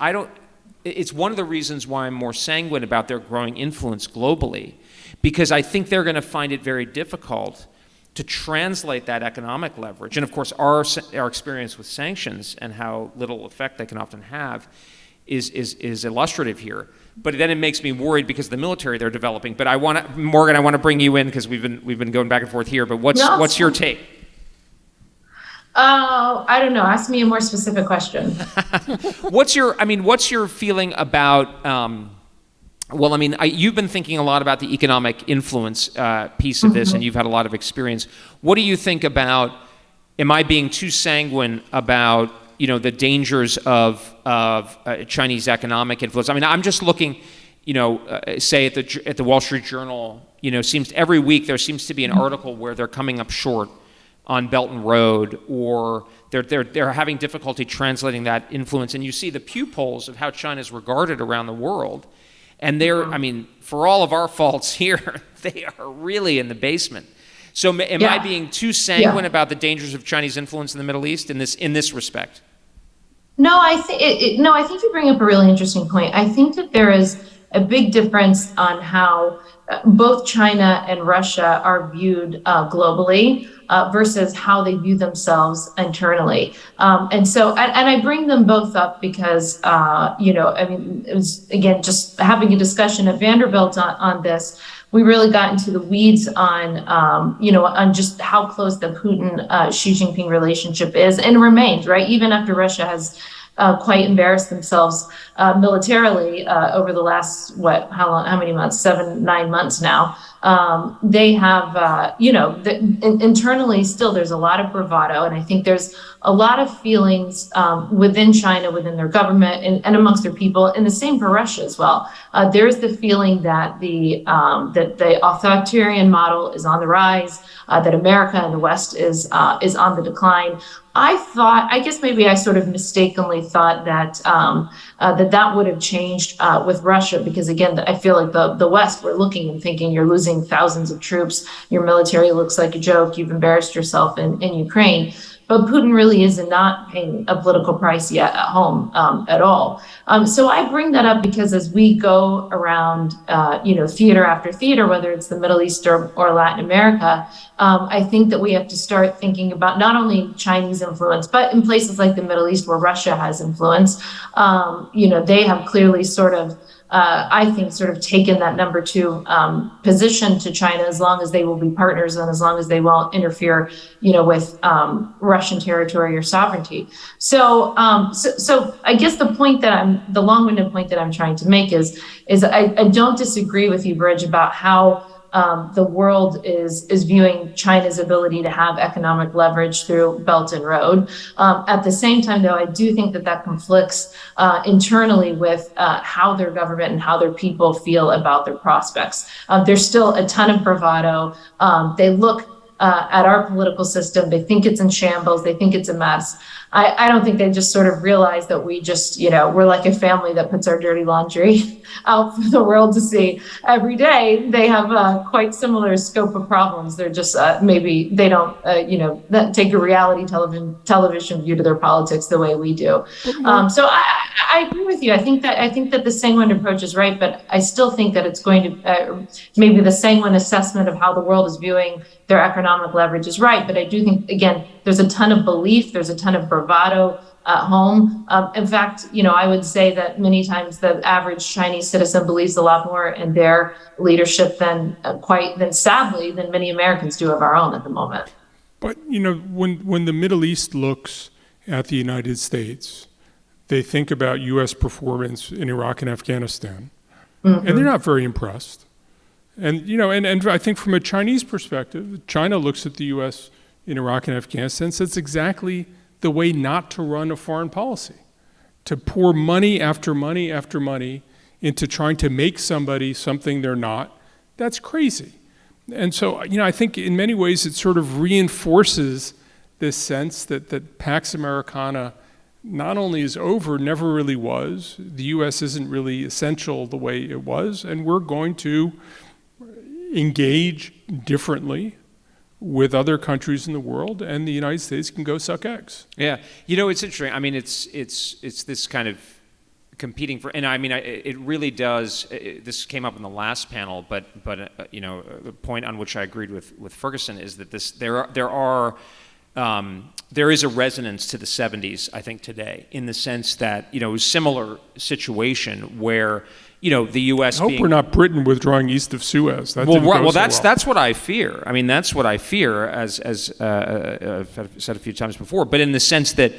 it's one of the reasons why I'm more sanguine about their growing influence globally, because I think they're going to find it very difficult to translate that economic leverage. And of course, our experience with sanctions and how little effect they can often have is illustrative here. But then it makes me worried because of the military they're developing. But Morgan, I want to bring you in because we've been going back and forth here. But what's your take? I don't know. Ask me a more specific question. What's your feeling about? You've been thinking a lot about the economic influence piece of this, and you've had a lot of experience. What do you think about? Am I being too sanguine about the dangers of Chinese economic influence? I mean, I'm just looking, say at the Wall Street Journal, every week there seems to be an article where they're coming up short on Belt and Road, or they're having difficulty translating that influence. And you see the Pew polls of how China is regarded around the world, and for all of our faults here, they are really in the basement. So am I being too sanguine about the dangers of Chinese influence in the Middle East in this respect? No, I think you bring up a really interesting point. I think that there is a big difference on how both China and Russia are viewed globally versus how they view themselves internally. And I bring them both up because, it was, again, just having a discussion at Vanderbilt on this. We really got into the weeds on just how close the Putin-Xi Jinping relationship is and remains, right? Even after Russia has quite embarrassed themselves militarily over the last, how many months? 7-9 months now. They have, internally still there's a lot of bravado, and I think there's a lot of feelings within China, within their government, and amongst their people, and the same for Russia as well. There's the feeling that the authoritarian model is on the rise, that America and the West is on the decline. I guess maybe I sort of mistakenly thought that that would have changed with Russia, because again, I feel like the West, we're looking and thinking you're losing thousands of troops, your military looks like a joke, you've embarrassed yourself in Ukraine. But Putin really is not paying a political price yet at home at all. So I bring that up because as we go around, theater after theater, whether it's the Middle East or Latin America, I think that we have to start thinking about not only Chinese influence, but in places like the Middle East where Russia has influence. They have clearly sort of taken that number 2 position to China, as long as they will be partners and as long as they won't interfere, with Russian territory or sovereignty. So I guess the long-winded point that I'm trying to make is I don't disagree with you, Bridge, about how the world is viewing China's ability to have economic leverage through Belt and Road. At the same time, though, I do think that conflicts internally with how their government and how their people feel about their prospects. There's still a ton of bravado. They look at our political system. They think it's in shambles. They think it's a mess. I don't think they just sort of realize that we just, we're like a family that puts our dirty laundry out for the world to see every day. They have quite similar scope of problems. They're just maybe they don't, take a reality television view to their politics the way we do. So I agree with you. I think that the sanguine approach is right, but I still think that it's going to maybe the sanguine assessment of how the world is viewing their economic leverage is right. But I do think, again, there's a ton of belief, there's a ton of bravado at home. In fact, I would say that many times the average Chinese citizen believes a lot more in their leadership than sadly than many Americans do of our own at the moment. But when the Middle East looks at the United States, they think about U.S. performance in Iraq and Afghanistan, and they're not very impressed. And and I think from a Chinese perspective, China looks at the U.S. in Iraq and Afghanistan and says exactly the way not to run a foreign policy, to pour money after money after money into trying to make somebody something they're not. That's crazy. And so, I think in many ways it sort of reinforces this sense that Pax Americana not only is over, never really was. The U.S. isn't really essential the way it was, and we're going to engage differently with other countries in the world, and the United States can go suck eggs. Yeah, it's interesting. I mean, it's this kind of competing for, and I mean, it really does. This came up in the last panel, but the point on which I agreed with Ferguson is that there are there is a resonance to the 70s, I think, today, in the sense that, it was a similar situation where, the U.S. I hope we're not Britain withdrawing east of Suez. That didn't go so that's what I fear. I mean, that's what I fear, as I've said a few times before. But in the sense that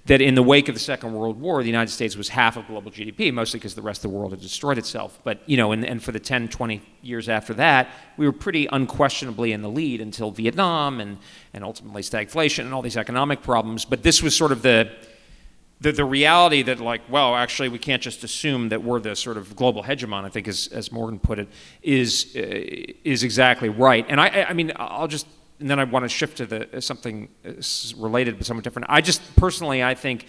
in the wake of the Second World War, the United States was half of global GDP, mostly because the rest of the world had destroyed itself. But, and for the 10, 20 years after that, we were pretty unquestionably in the lead until Vietnam and ultimately stagflation and all these economic problems. But this was sort of the reality that, actually, we can't just assume that we're the sort of global hegemon, I think, as Morgan put it, is exactly right. And I mean, and then I want to shift to something related but somewhat different. I think,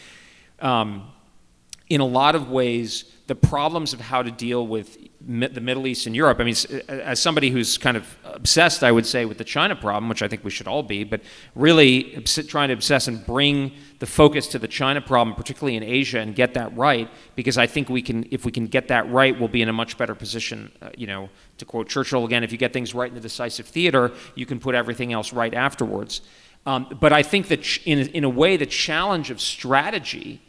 in a lot of ways, the problems of how to deal with the Middle East and Europe, I mean, as somebody who's kind of obsessed, I would say, with the China problem, which I think we should all be, but really trying to obsess and bring the focus to the China problem, particularly in Asia, and get that right, because I think if we can get that right, we'll be in a much better position, to quote Churchill again, if you get things right in the decisive theater, you can put everything else right afterwards. But I think that in a way, the challenge of strategy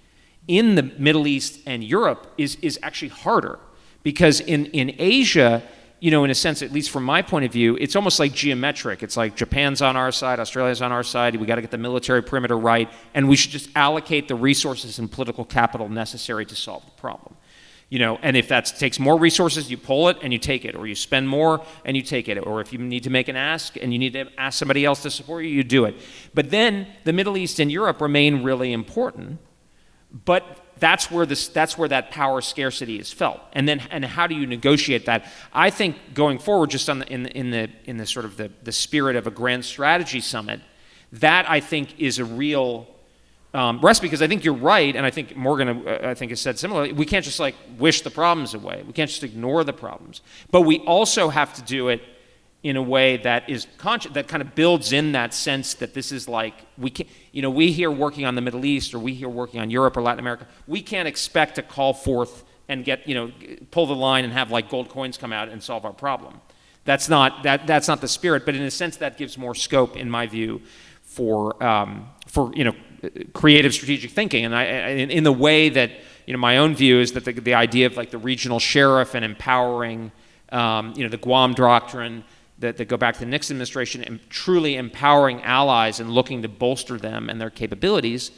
in the Middle East and Europe is actually harder, because in Asia, in a sense, at least from my point of view, it's almost like geometric. It's like Japan's on our side, Australia's on our side, we got to get the military perimeter right, and we should just allocate the resources and political capital necessary to solve the problem. And if that takes more resources, you pull it and you take it, or you spend more and you take it, or if you need to make an ask and you need to ask somebody else to support you, you do it. But then the Middle East and Europe remain really important, but that's where that power scarcity is felt. And how do you negotiate that? I think going forward, just in the sort of the spirit of a grand strategy summit, that I think is a real recipe, because I think you're right, and I think Morgan has said similarly. We can't just wish the problems away. We can't just ignore the problems, but we also have to do it in a way that is conscious, that kind of builds in that sense that this is we can't, we here working on the Middle East, or we here working on Europe or Latin America, we can't expect to call forth and pull the line and have gold coins come out and solve our problem. That's not the spirit, but in a sense that gives more scope, in my view, for creative strategic thinking. And in the way that, my own view is that the idea of the regional sheriff and empowering, the Guam doctrine, that go back to the Nixon administration, and truly empowering allies and looking to bolster them and their capabilities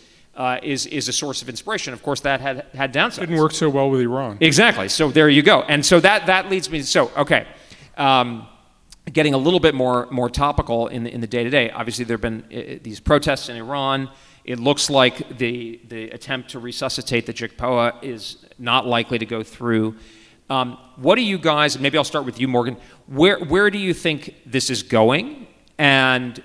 is a source of inspiration. Of course, that had downsides. Didn't work so well with Iran. Exactly. So there you go. And so that leads me. So okay, getting a little bit more topical in the day-to-day. Obviously, there have been these protests in Iran. It looks like the attempt to resuscitate the JCPOA is not likely to go through. What do you guys, maybe I'll start with you, Morgan, where do you think this is going, and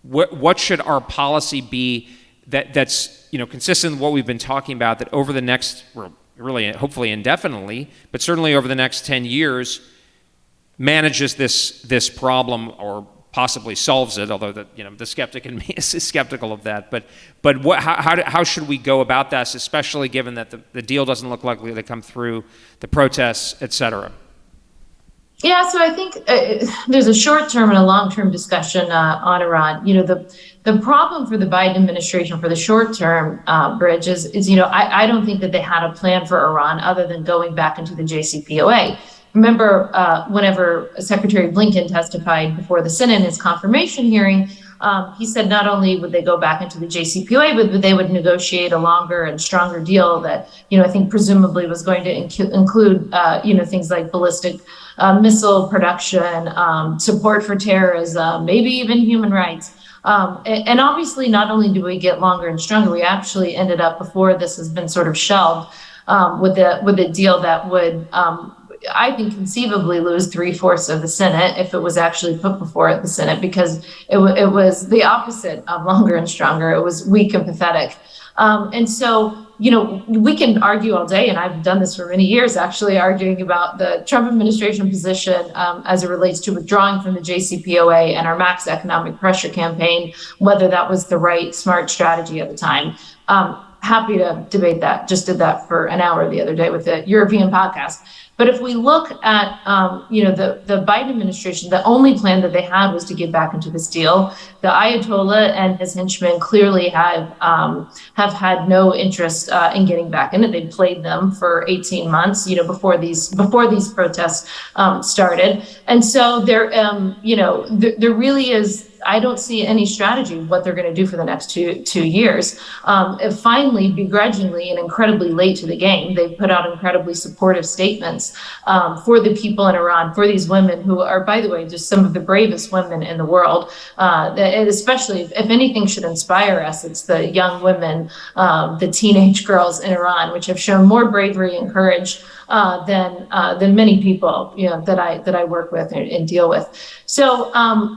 what should our policy be that's consistent with what we've been talking about, that over the next, really hopefully indefinitely, but certainly over the next 10 years, manages this problem, or possibly solves it, although the skeptic in me is skeptical of that. But how should we go about this, especially given that the deal doesn't look likely to come through, the protests, et cetera? Yeah, so I think there's a short-term and a long-term discussion on Iran. The problem for the Biden administration for the short-term, Bridge, is I don't think that they had a plan for Iran other than going back into the JCPOA. Remember, whenever Secretary Blinken testified before the Senate in his confirmation hearing, he said not only would they go back into the JCPOA, but they would negotiate a longer and stronger deal that, I think presumably was going to include, things like ballistic missile production, support for terrorism, maybe even human rights. And obviously, not only do we get longer and stronger, we actually ended up, before this has been sort of shelved, with a deal that would, I think, conceivably lose 3/4 of the Senate if it was actually put before the Senate, because it was the opposite of longer and stronger. It was weak and pathetic. And so, we can argue all day, and I've done this for many years, actually, arguing about the Trump administration position as it relates to withdrawing from the JCPOA and our max economic pressure campaign, whether that was the right, smart strategy at the time. Happy to debate that. Just did that for an hour the other day with the European podcast. But if we look at, the Biden administration, the only plan that they had was to get back into this deal. The Ayatollah and his henchmen clearly have had no interest in getting back in it. They played them for 18 months, before these protests started. And so there really is, I don't see any strategy of what they're going to do for the next two years. Finally, begrudgingly and incredibly late to the game, they've put out incredibly supportive statements for the people in Iran, for these women who are, by the way, just some of the bravest women in the world. And especially, if anything should inspire us, it's the young women, the teenage girls in Iran, which have shown more bravery and courage than many people that I work with and deal with. So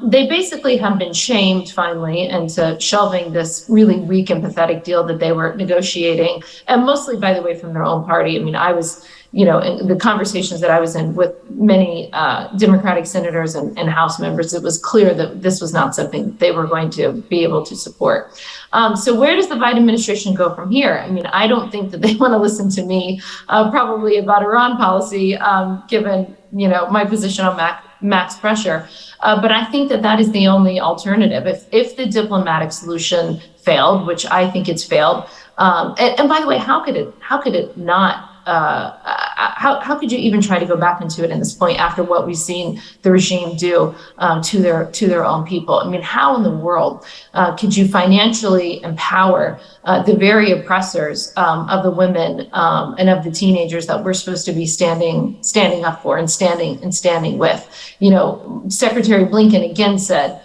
they basically have been shamed finally into shelving this really weak and pathetic deal that they were negotiating, and mostly, by the way, from their own party. I mean, I was, in the conversations that I was in with many Democratic senators and House members, it was clear that this was not something they were going to be able to support. So where does the Biden administration go from here? I mean, I don't think that they want to listen to me probably about Iran policy, given, my position on max pressure. But I think that is the only alternative. If the diplomatic solution failed, which I think it's failed, and by the way, how could it not? How could you even try to go back into it at this point after what we've seen the regime do to their own people? I mean, how in the world could you financially empower the very oppressors of the women and of the teenagers that we're supposed to be standing up for and standing with? Secretary Blinken again said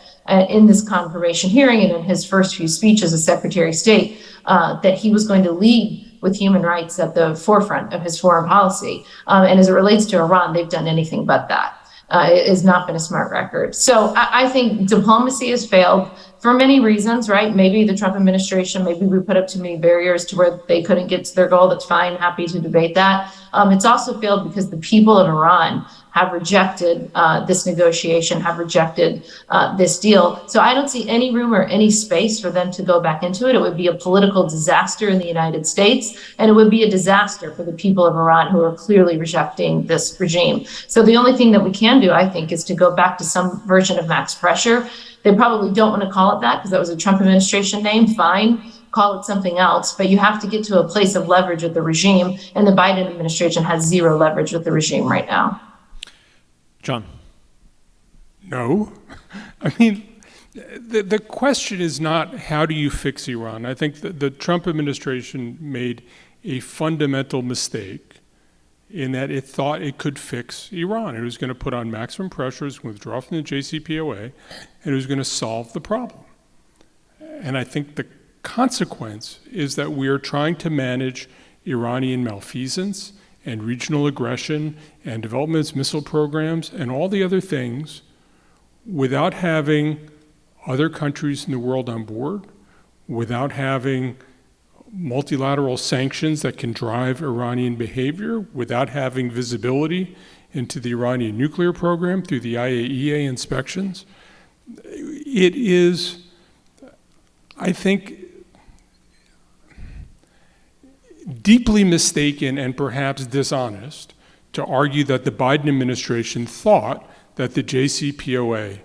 in this confirmation hearing and in his first few speeches as Secretary of State that he was going to lead with human rights at the forefront of his foreign policy. And as it relates to Iran, they've done anything but that. It has not been a smart record. So I think diplomacy has failed for many reasons, right? Maybe the Trump administration, maybe we put up too many barriers to where they couldn't get to their goal. That's fine. Happy to debate that. It's also failed because the people of Iran have rejected this negotiation, have rejected this deal. So I don't see any room or any space for them to go back into it. It would be a political disaster in the United States, and it would be a disaster for the people of Iran who are clearly rejecting this regime. So the only thing that we can do, I think, is to go back to some version of max pressure. They probably don't want to call it that because that was a Trump administration name. Fine, call it something else. But you have to get to a place of leverage with the regime, and the Biden administration has zero leverage with the regime right now. John. No. I mean, the question is not how do you fix Iran. I think the Trump administration made a fundamental mistake in that it thought it could fix Iran. It was going to put on maximum pressure, it was going to withdraw from the JCPOA, and it was going to solve the problem. And I think the consequence is that we are trying to manage Iranian malfeasance and regional aggression and development of its missile programs and all the other things without having other countries in the world on board, without having multilateral sanctions that can drive Iranian behavior, without having visibility into the Iranian nuclear program through the IAEA inspections. It is, I think, deeply mistaken and perhaps dishonest to argue that the Biden administration thought that the JCPOA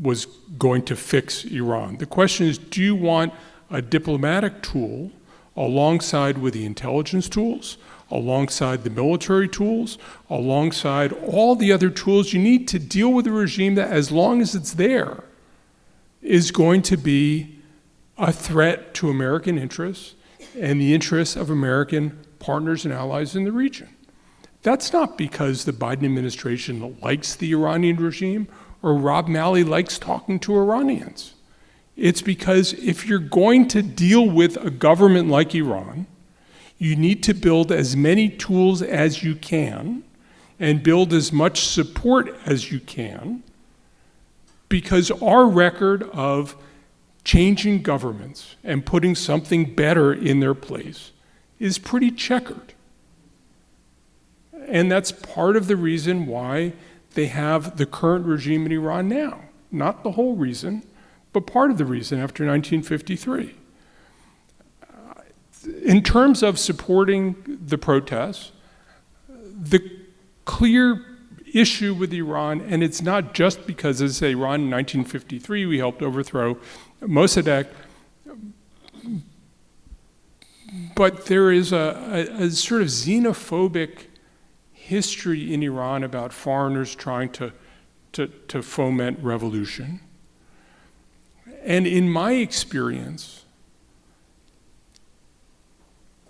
was going to fix Iran. The question is, do you want a diplomatic tool alongside with the intelligence tools, alongside the military tools, alongside all the other tools you need to deal with a regime that, as long as it's there, is going to be a threat to American interests and the interests of American partners and allies in the region? That's not because the Biden administration likes the Iranian regime or Rob Malley likes talking to Iranians. It's because if you're going to deal with a government like Iran, you need to build as many tools as you can and build as much support as you can, because our record of changing governments and putting something better in their place is pretty checkered. And that's part of the reason why they have the current regime in Iran now. Not the whole reason, but part of the reason after 1953. In terms of supporting the protests, the clear issue with Iran, and it's not just because, as I say, Iran in 1953, we helped overthrow Mossadegh, but there is a sort of xenophobic history in Iran about foreigners trying to foment revolution. And in my experience,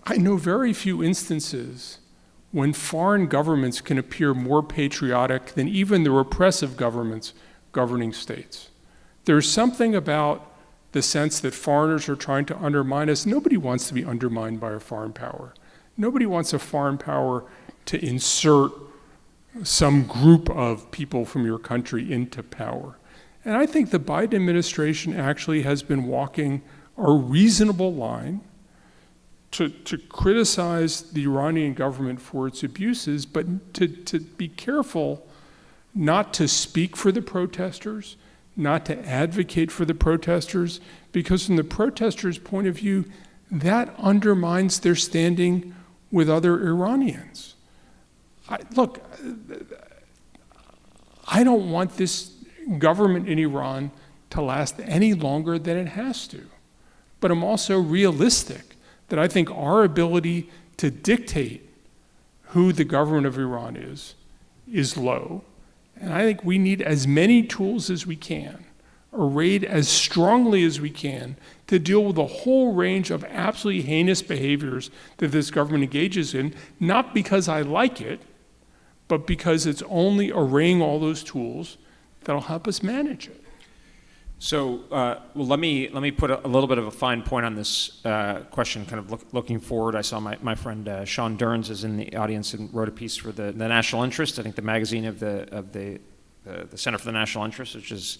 I know very few instances when foreign governments can appear more patriotic than even the repressive governments governing states. There's something about the sense that foreigners are trying to undermine us. Nobody wants to be undermined by a foreign power. Nobody wants a foreign power to insert some group of people from your country into power. And I think the Biden administration actually has been walking a reasonable line to criticize the Iranian government for its abuses, but to be careful not to speak for the protesters, not to advocate for the protesters, because from the protesters' point of view, that undermines their standing with other Iranians. Look, I don't want this government in Iran to last any longer than it has to. But I'm also realistic that I think our ability to dictate who the government of Iran is low. And I think we need as many tools as we can, arrayed as strongly as we can, to deal with a whole range of absolutely heinous behaviors that this government engages in, not because I like it, but because it's only arraying all those tools that'll help us manage it. So, well, let me put a little bit of a fine point on this question. Kind of looking forward, I saw my friend Sean Derns is in the audience and wrote a piece for the National Interest. I think the magazine of the Center for the National Interest, which is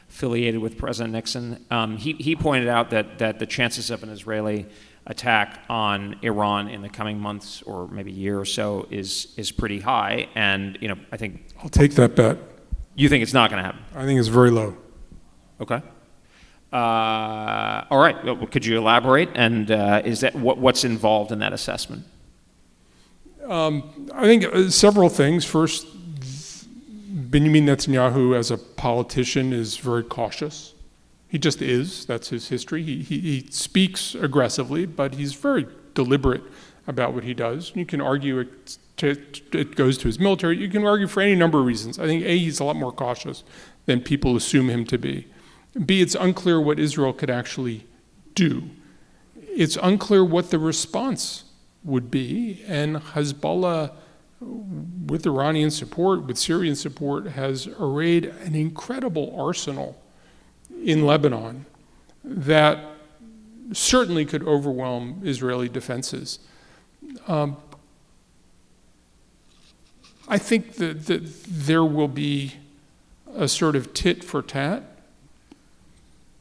affiliated with President Nixon. He pointed out that the chances of an Israeli attack on Iran in the coming months or maybe year or so is pretty high. And I think I'll take that bet. You think it's not going to happen? I think it's very low. Okay. All right. Well, could you elaborate? And is that what's involved in that assessment? I think several things. First, Benjamin Netanyahu, as a politician, is very cautious. He just is. That's his history. He speaks aggressively, but he's very deliberate about what he does. You can argue it goes to his military. You can argue for any number of reasons. I think A, he's a lot more cautious than people assume him to be. B, it's unclear what Israel could actually do. It's unclear what the response would be, and Hezbollah, with Iranian support, with Syrian support, has arrayed an incredible arsenal in Lebanon that certainly could overwhelm Israeli defenses. I think that there will be a sort of tit for tat,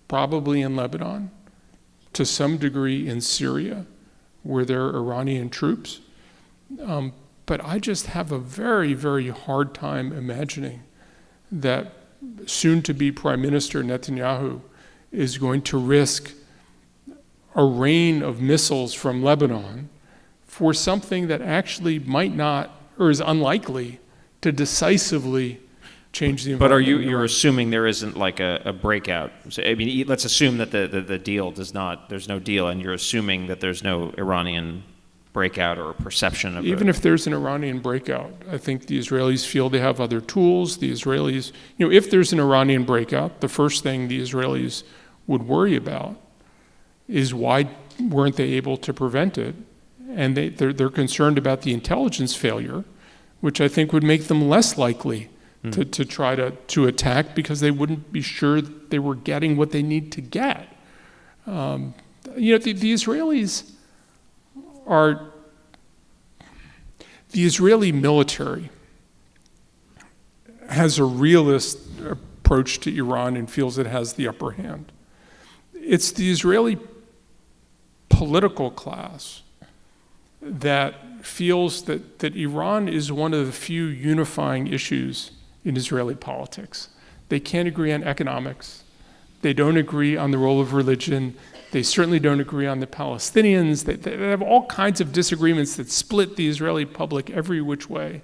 probably in Lebanon, to some degree in Syria, where there are Iranian troops. But I just have a very, very hard time imagining that soon-to-be Prime Minister Netanyahu is going to risk a rain of missiles from Lebanon for something that actually might not, or is unlikely, to decisively change the environment. But you're assuming there isn't like a breakout? So, I mean, let's assume that the deal there's no deal, and you're assuming that there's no Iranian breakout or perception of Even if there's an Iranian breakout, I think the Israelis feel they have other tools. The Israelis, if there's an Iranian breakout, the first thing the Israelis would worry about is why weren't they able to prevent it? And they're concerned about the intelligence failure, which I think would make them less likely to try to attack, because they wouldn't be sure they were getting what they need to get. The Israelis the Israeli military has a realist approach to Iran and feels it has the upper hand. It's the Israeli political class that feels that Iran is one of the few unifying issues in Israeli politics. They can't agree on economics. They don't agree on the role of religion. They certainly don't agree on the Palestinians. They have all kinds of disagreements that split the Israeli public every which way.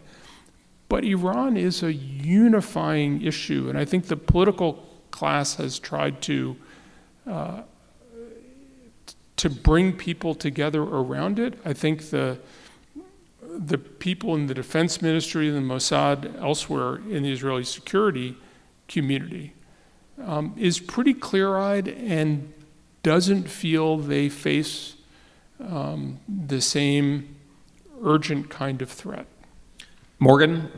But Iran is a unifying issue, and I think the political class has tried to bring people together around it. I think the people in the defense ministry, the Mossad, elsewhere in the Israeli security community is pretty clear-eyed and doesn't feel they face the same urgent kind of threat. Morgan?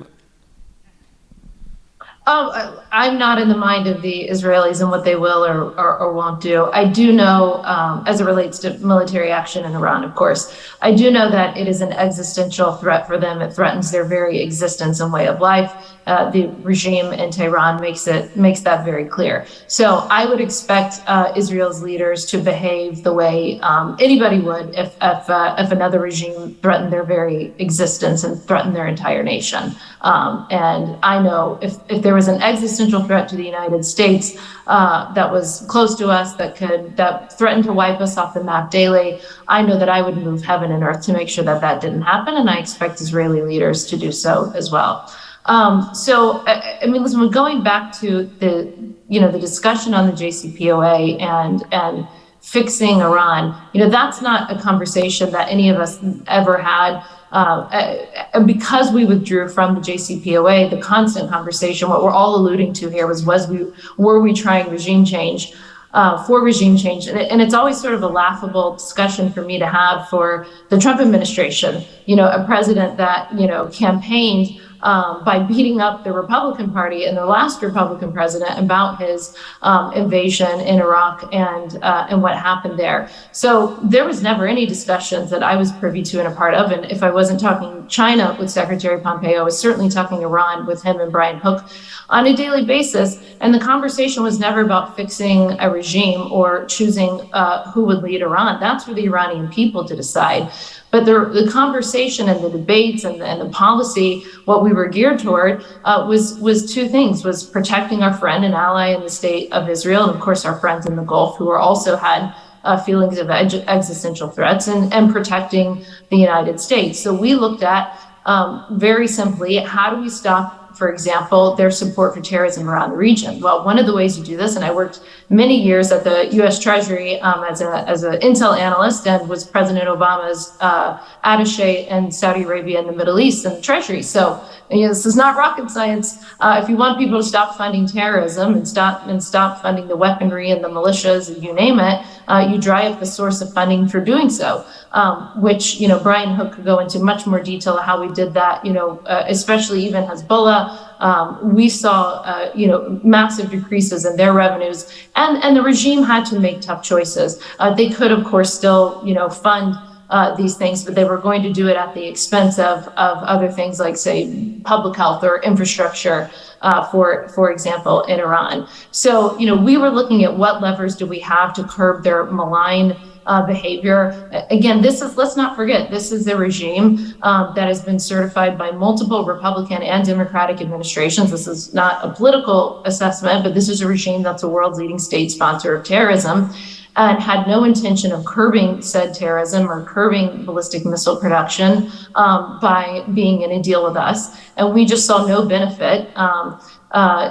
I'm not in the mind of the Israelis and what they will or won't do. I do know, as it relates to military action in Iran, of course, I do know that it is an existential threat for them. It threatens their very existence and way of life. The regime in Tehran makes that very clear. So I would expect Israel's leaders to behave the way anybody would if another regime threatened their very existence and threatened their entire nation. And I know if there was an existential threat to the United States that was close to us, that threatened to wipe us off the map daily, I know that I would move heaven and earth to make sure that didn't happen, and I expect Israeli leaders to do so as well. So, I mean, listen, going back to the discussion on the JCPOA and fixing Iran, that's not a conversation that any of us ever had. And because we withdrew from the JCPOA, the constant conversation, what we're all alluding to here were we trying regime change? For regime change. And it's always sort of a laughable discussion for me to have for the Trump administration, a president that, campaigned by beating up the Republican Party and the last Republican president about his invasion in Iraq and what happened there. So there was never any discussions that I was privy to and a part of. And if I wasn't talking China with Secretary Pompeo, I was certainly talking Iran with him and Brian Hook on a daily basis. And the conversation was never about fixing a regime or choosing who would lead Iran. That's for the Iranian people to decide. But the conversation and the debates and the policy, what we were geared toward was two things: was protecting our friend and ally in the state of Israel, and of course our friends in the Gulf who also had feelings of existential threats, and protecting the United States. So we looked at very simply, how do we stop, for example, their support for terrorism around the region? Well, one of the ways you do this, and I worked many years at the U.S. Treasury as an intel analyst, and was President Obama's attaché in Saudi Arabia and the Middle East in the Treasury. So this is not rocket science. If you want people to stop funding terrorism and stop funding the weaponry and the militias and you name it, you dry up the source of funding for doing so. Which Brian Hook could go into much more detail of how we did that. Especially even Hezbollah, we saw massive decreases in their revenues, and the regime had to make tough choices. They could, of course, still fund these things, but they were going to do it at the expense of other things like, say, public health or infrastructure, for example, in Iran. So, we were looking at what levers do we have to curb their malign behavior. Again, let's not forget, this is a regime that has been certified by multiple Republican and Democratic administrations. This is not a political assessment, but this is a regime that's the world's leading state sponsor of terrorism, and had no intention of curbing said terrorism or curbing ballistic missile production by being in a deal with us. And we just saw no benefit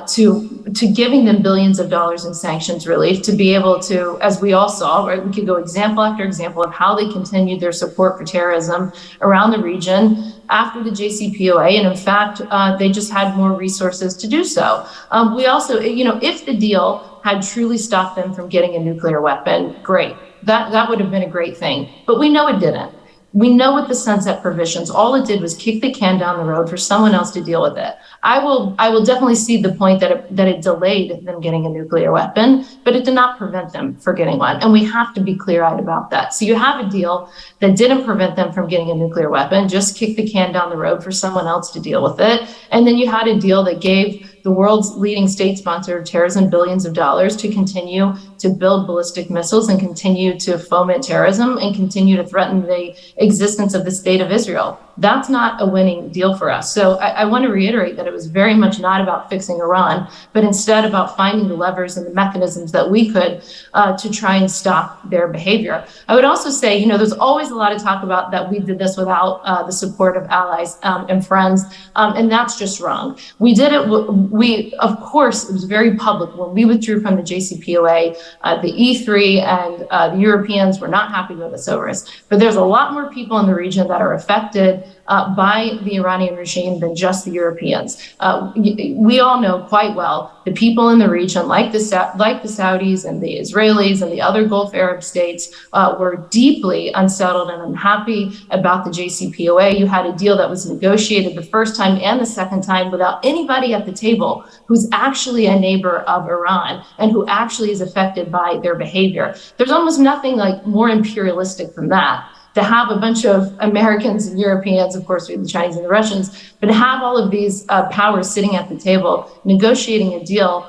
to giving them billions of dollars in sanctions relief, to be able to, as we all saw, right, we could go example after example of how they continued their support for terrorism around the region after the JCPOA. And in fact, they just had more resources to do so. We also, if the deal had truly stopped them from getting a nuclear weapon, great. That would have been a great thing. But we know it didn't. We know with the sunset provisions, all it did was kick the can down the road for someone else to deal with it. I will definitely see the point that it delayed them getting a nuclear weapon, but it did not prevent them from getting one. And we have to be clear-eyed about that. So you have a deal that didn't prevent them from getting a nuclear weapon, just kicked the can down the road for someone else to deal with it. And then you had a deal that gave the world's leading state sponsor of terrorism billions of dollars to continue to build ballistic missiles and continue to foment terrorism and continue to threaten the existence of the state of Israel. that's not a winning deal for us. So I want to reiterate that it was very much not about fixing Iran, but instead about finding the levers and the mechanisms that we could to try and stop their behavior. I would also say, there's always a lot of talk about that we did this without the support of allies and friends, and that's just wrong. We did it. Of course, it was very public when we withdrew from the JCPOA. The E3 and the Europeans were not happy with us over us. But there's a lot more people in the region that are affected by the Iranian regime than just the Europeans. We all know quite well the people in the region, like the Saudis and the Israelis and the other Gulf Arab states, were deeply unsettled and unhappy about the JCPOA. You had a deal that was negotiated the first time and the second time without anybody at the table who's actually a neighbor of Iran and who actually is affected by their behavior. There's almost nothing like more imperialistic than that. To have a bunch of Americans and Europeans, of course, we have the Chinese and the Russians, but to have all of these powers sitting at the table, negotiating a deal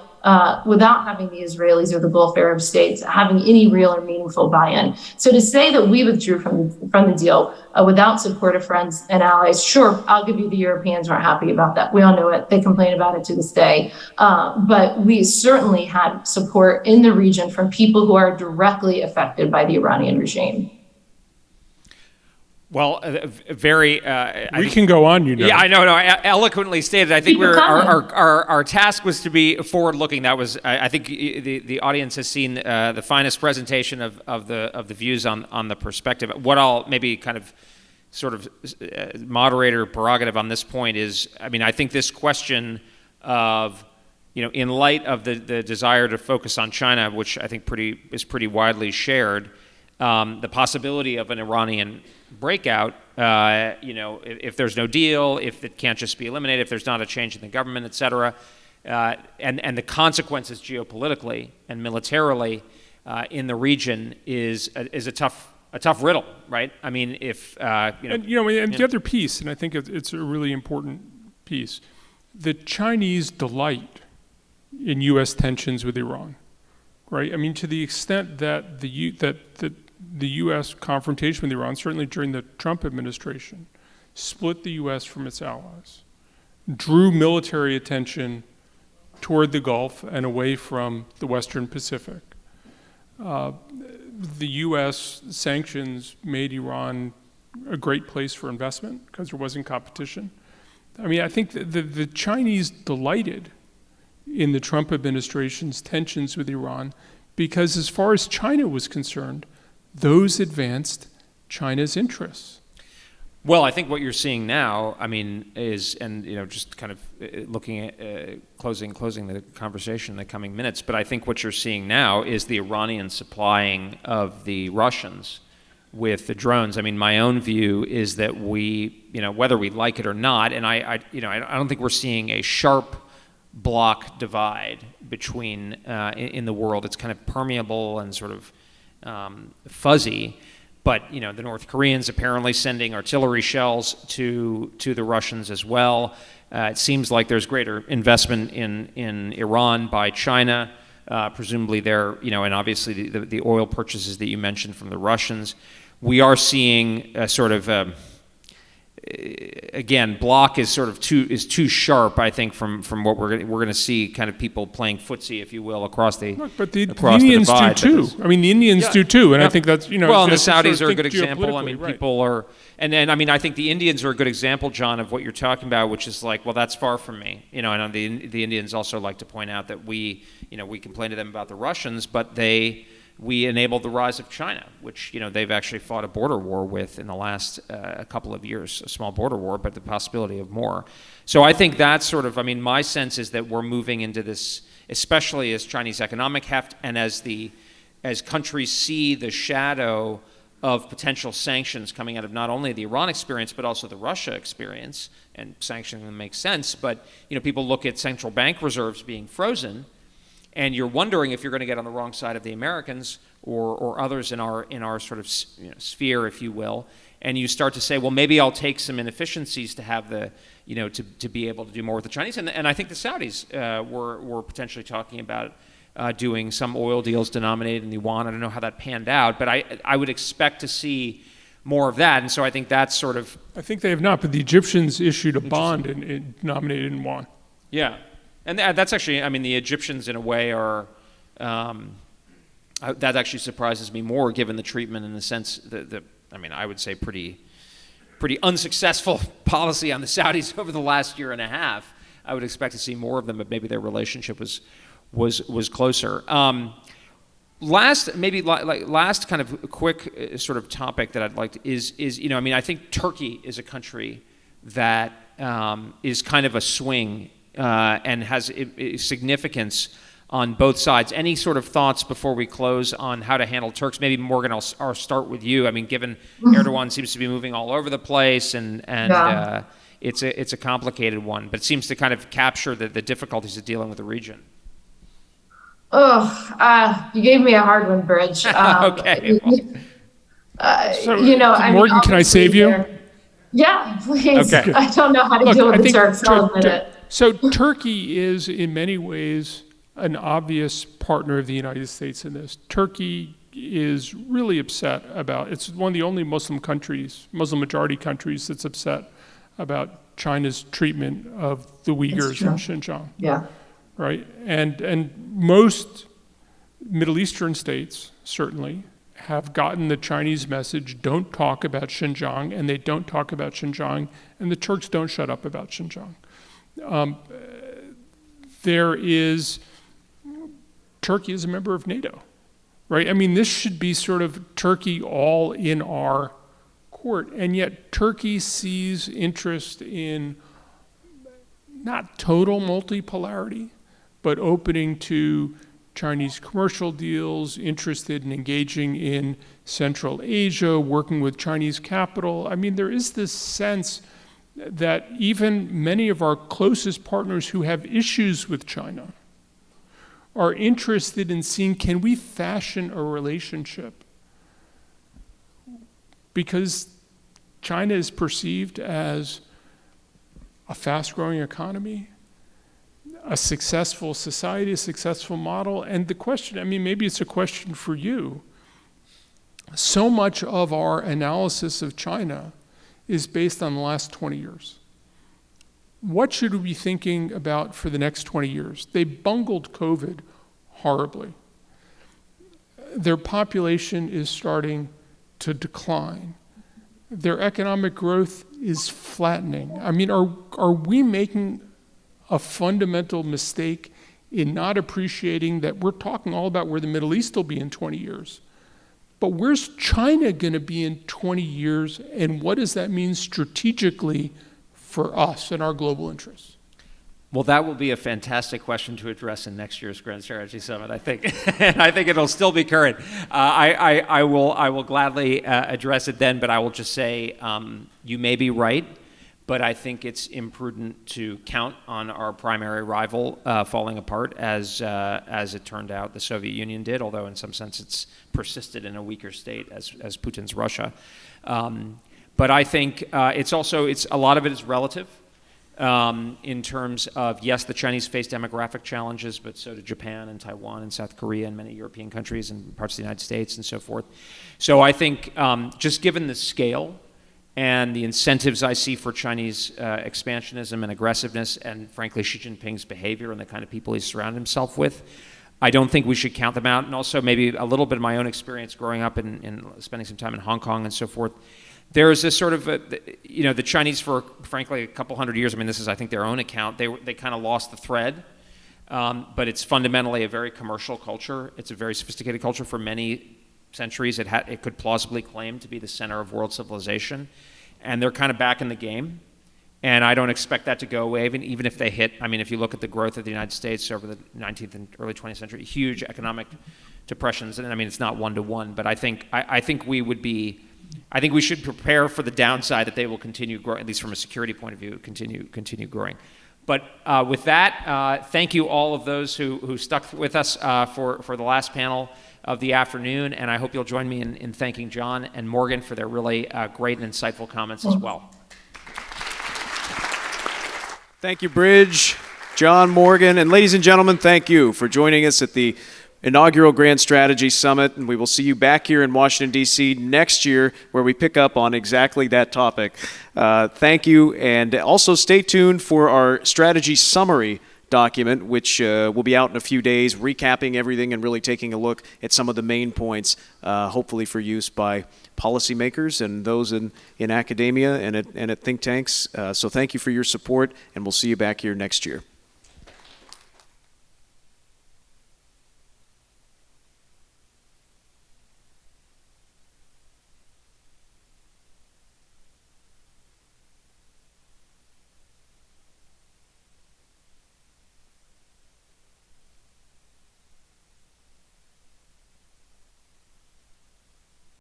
without having the Israelis or the Gulf Arab states having any real or meaningful buy-in. So to say that we withdrew from the deal without support of friends and allies, sure, I'll give you the Europeans aren't happy about that. We all know it. They complain about it to this day. But we certainly had support in the region from people who are directly affected by the Iranian regime. Well, very. We can go on, Yeah, I know. No, eloquently stated. I think our task was to be forward-looking. That was. I think the audience has seen the finest presentation of the views on the perspective. What I'll maybe kind of sort of moderator prerogative on this point is. I mean, I think this question of, in light of the desire to focus on China, which I think is pretty widely shared, the possibility of an Iranian breakout, if there's no deal, if it can't just be eliminated, if there's not a change in the government, et cetera, and the consequences geopolitically and militarily in the region is a tough riddle, right? I mean, if and the other piece, and I think it's a really important piece, the Chinese delight in U.S. tensions with Iran, right? I mean, to the extent that the U.S. confrontation with Iran, certainly during the Trump administration, split the U.S. from its allies, drew military attention toward the Gulf and away from the Western Pacific. The U.S. sanctions made Iran a great place for investment because there wasn't competition. I mean, I think the Chinese delighted in the Trump administration's tensions with Iran because as far as China was concerned, those advanced China's interests. Well, I think what you're seeing now, I mean, is, and just kind of looking at closing the conversation in the coming minutes, but I think what you're seeing now is the Iranian supplying of the Russians with the drones. I mean, my own view is that we, whether we like it or not, and I don't think we're seeing a sharp block divide between in the world. It's kind of permeable and sort of fuzzy, but the North Koreans apparently sending artillery shells to the Russians as well. It seems like there's greater investment in Iran by China, presumably there, and obviously the oil purchases that you mentioned from the Russians. We are seeing a sort of again, block is sort of too sharp, I think, from what we're going to see, kind of people playing footsie, if you will, across the but the Indians do too. I mean, the Indians do too, and I think that's well, and the Saudis are a good example. I mean, right. people are, and I mean, I think the Indians are a good example, John, of what you're talking about, which is like, well, that's far from me. And the Indians also like to point out that we complain to them about the Russians, but we enabled the rise of China, which they've actually fought a border war with in the last couple of years, a small border war, but the possibility of more. So I think that's sort of, I mean, my sense is that we're moving into this, especially as Chinese economic heft and as countries see the shadow of potential sanctions coming out of not only the Iran experience, but also the Russia experience, and sanctioning them makes sense, but people look at central bank reserves being frozen, and you're wondering if you're going to get on the wrong side of the Americans or others in our sort of sphere, if you will, and you start to say, well, maybe I'll take some inefficiencies to have the to be able to do more with the Chinese, and I think the Saudis were potentially talking about doing some oil deals denominated in the yuan. I don't know how that panned out, but I would expect to see more of that. And so I think that's sort of... I think they have not, but the Egyptians issued a bond and denominated in yuan. Yeah. And that's actually, I mean, the Egyptians in a way are... that actually surprises me more, given the treatment in the sense that I mean, I would say pretty unsuccessful policy on the Saudis over the last year and a half. I would expect to see more of them, but maybe their relationship was closer. Last kind of quick sort of topic that I'd like to is I mean, I think Turkey is a country that is kind of a swing and has significance on both sides. Any sort of thoughts before we close on how to handle Turks? Maybe Morgan, I'll start with you. I mean, given Erdogan seems to be moving all over the place, and it's a complicated one, but it seems to kind of capture the difficulties of dealing with the region. You gave me a hard one, Bridge. Okay. Morgan, can I save you? Yeah, please. Okay. I don't know how to deal with the Turks. I'll admit it. So Turkey is, in many ways, an obvious partner of the United States in this. Turkey is really upset about, it's one of the only Muslim majority countries that's upset about China's treatment of the Uyghurs in Xinjiang. Yeah. Right? And most Middle Eastern states, certainly, have gotten the Chinese message, don't talk about Xinjiang, and they don't talk about Xinjiang, and the Turks don't shut up about Xinjiang. Turkey is a member of NATO, right? I mean, this should be sort of Turkey all in our court, and yet Turkey sees interest in not total multipolarity, but opening to Chinese commercial deals, interested in engaging in Central Asia, working with Chinese capital. I mean, there is this sense that even many of our closest partners who have issues with China are interested in seeing, can we fashion a relationship? Because China is perceived as a fast-growing economy, a successful society, a successful model. And the question, I mean, maybe it's a question for you. So much of our analysis of China is based on the last 20 years. What should we be thinking about for the next 20 years? They bungled COVID horribly. Their population is starting to decline. Their economic growth is flattening. I mean, are we making a fundamental mistake in not appreciating that we're talking all about where the Middle East will be in 20 years? But where's China going to be in 20 years, and what does that mean strategically for us and our global interests? Well, that will be a fantastic question to address in next year's Grand Strategy Summit, I think. I think it'll still be current. I will gladly address it then, but I will just say you may be right, but I think it's imprudent to count on our primary rival falling apart as it turned out the Soviet Union did, although in some sense it's persisted in a weaker state as Putin's Russia. But I think it's a lot of it is relative. In terms of, yes, the Chinese face demographic challenges, but so do Japan and Taiwan and South Korea and many European countries and parts of the United States and so forth. So I think just given the scale and the incentives I see for Chinese expansionism and aggressiveness and, frankly, Xi Jinping's behavior and the kind of people he's surrounded himself with, I don't think we should count them out. And also maybe a little bit of my own experience growing up and spending some time in Hong Kong and so forth. There is this sort of, the Chinese for, frankly, a couple hundred years, I mean, this is, I think, their own account, they kind of lost the thread, but it's fundamentally a very commercial culture. It's a very sophisticated culture. For many centuries, it could plausibly claim to be the center of world civilization, and they're kind of back in the game, and I don't expect that to go away, even if they hit, I mean, if you look at the growth of the United States over the 19th and early 20th century, huge economic depressions, and I mean, it's not one-to-one, but I think we should prepare for the downside that they will continue growing, at least from a security point of view, continue growing. But with that, thank you all of those who stuck with us for the last panel of the afternoon, and I hope you'll join me in thanking John and Morgan for their really great and insightful comments as well. Thank you, Bridge, John, Morgan, and ladies and gentlemen, thank you for joining us at the inaugural Grand Strategy Summit, and we will see you back here in Washington, D.C. next year where we pick up on exactly that topic. Thank you, and also stay tuned for our strategy summary document, which will be out in a few days, recapping everything and really taking a look at some of the main points, hopefully for use by policymakers and those in academia and at think tanks. So thank you for your support, and we'll see you back here next year.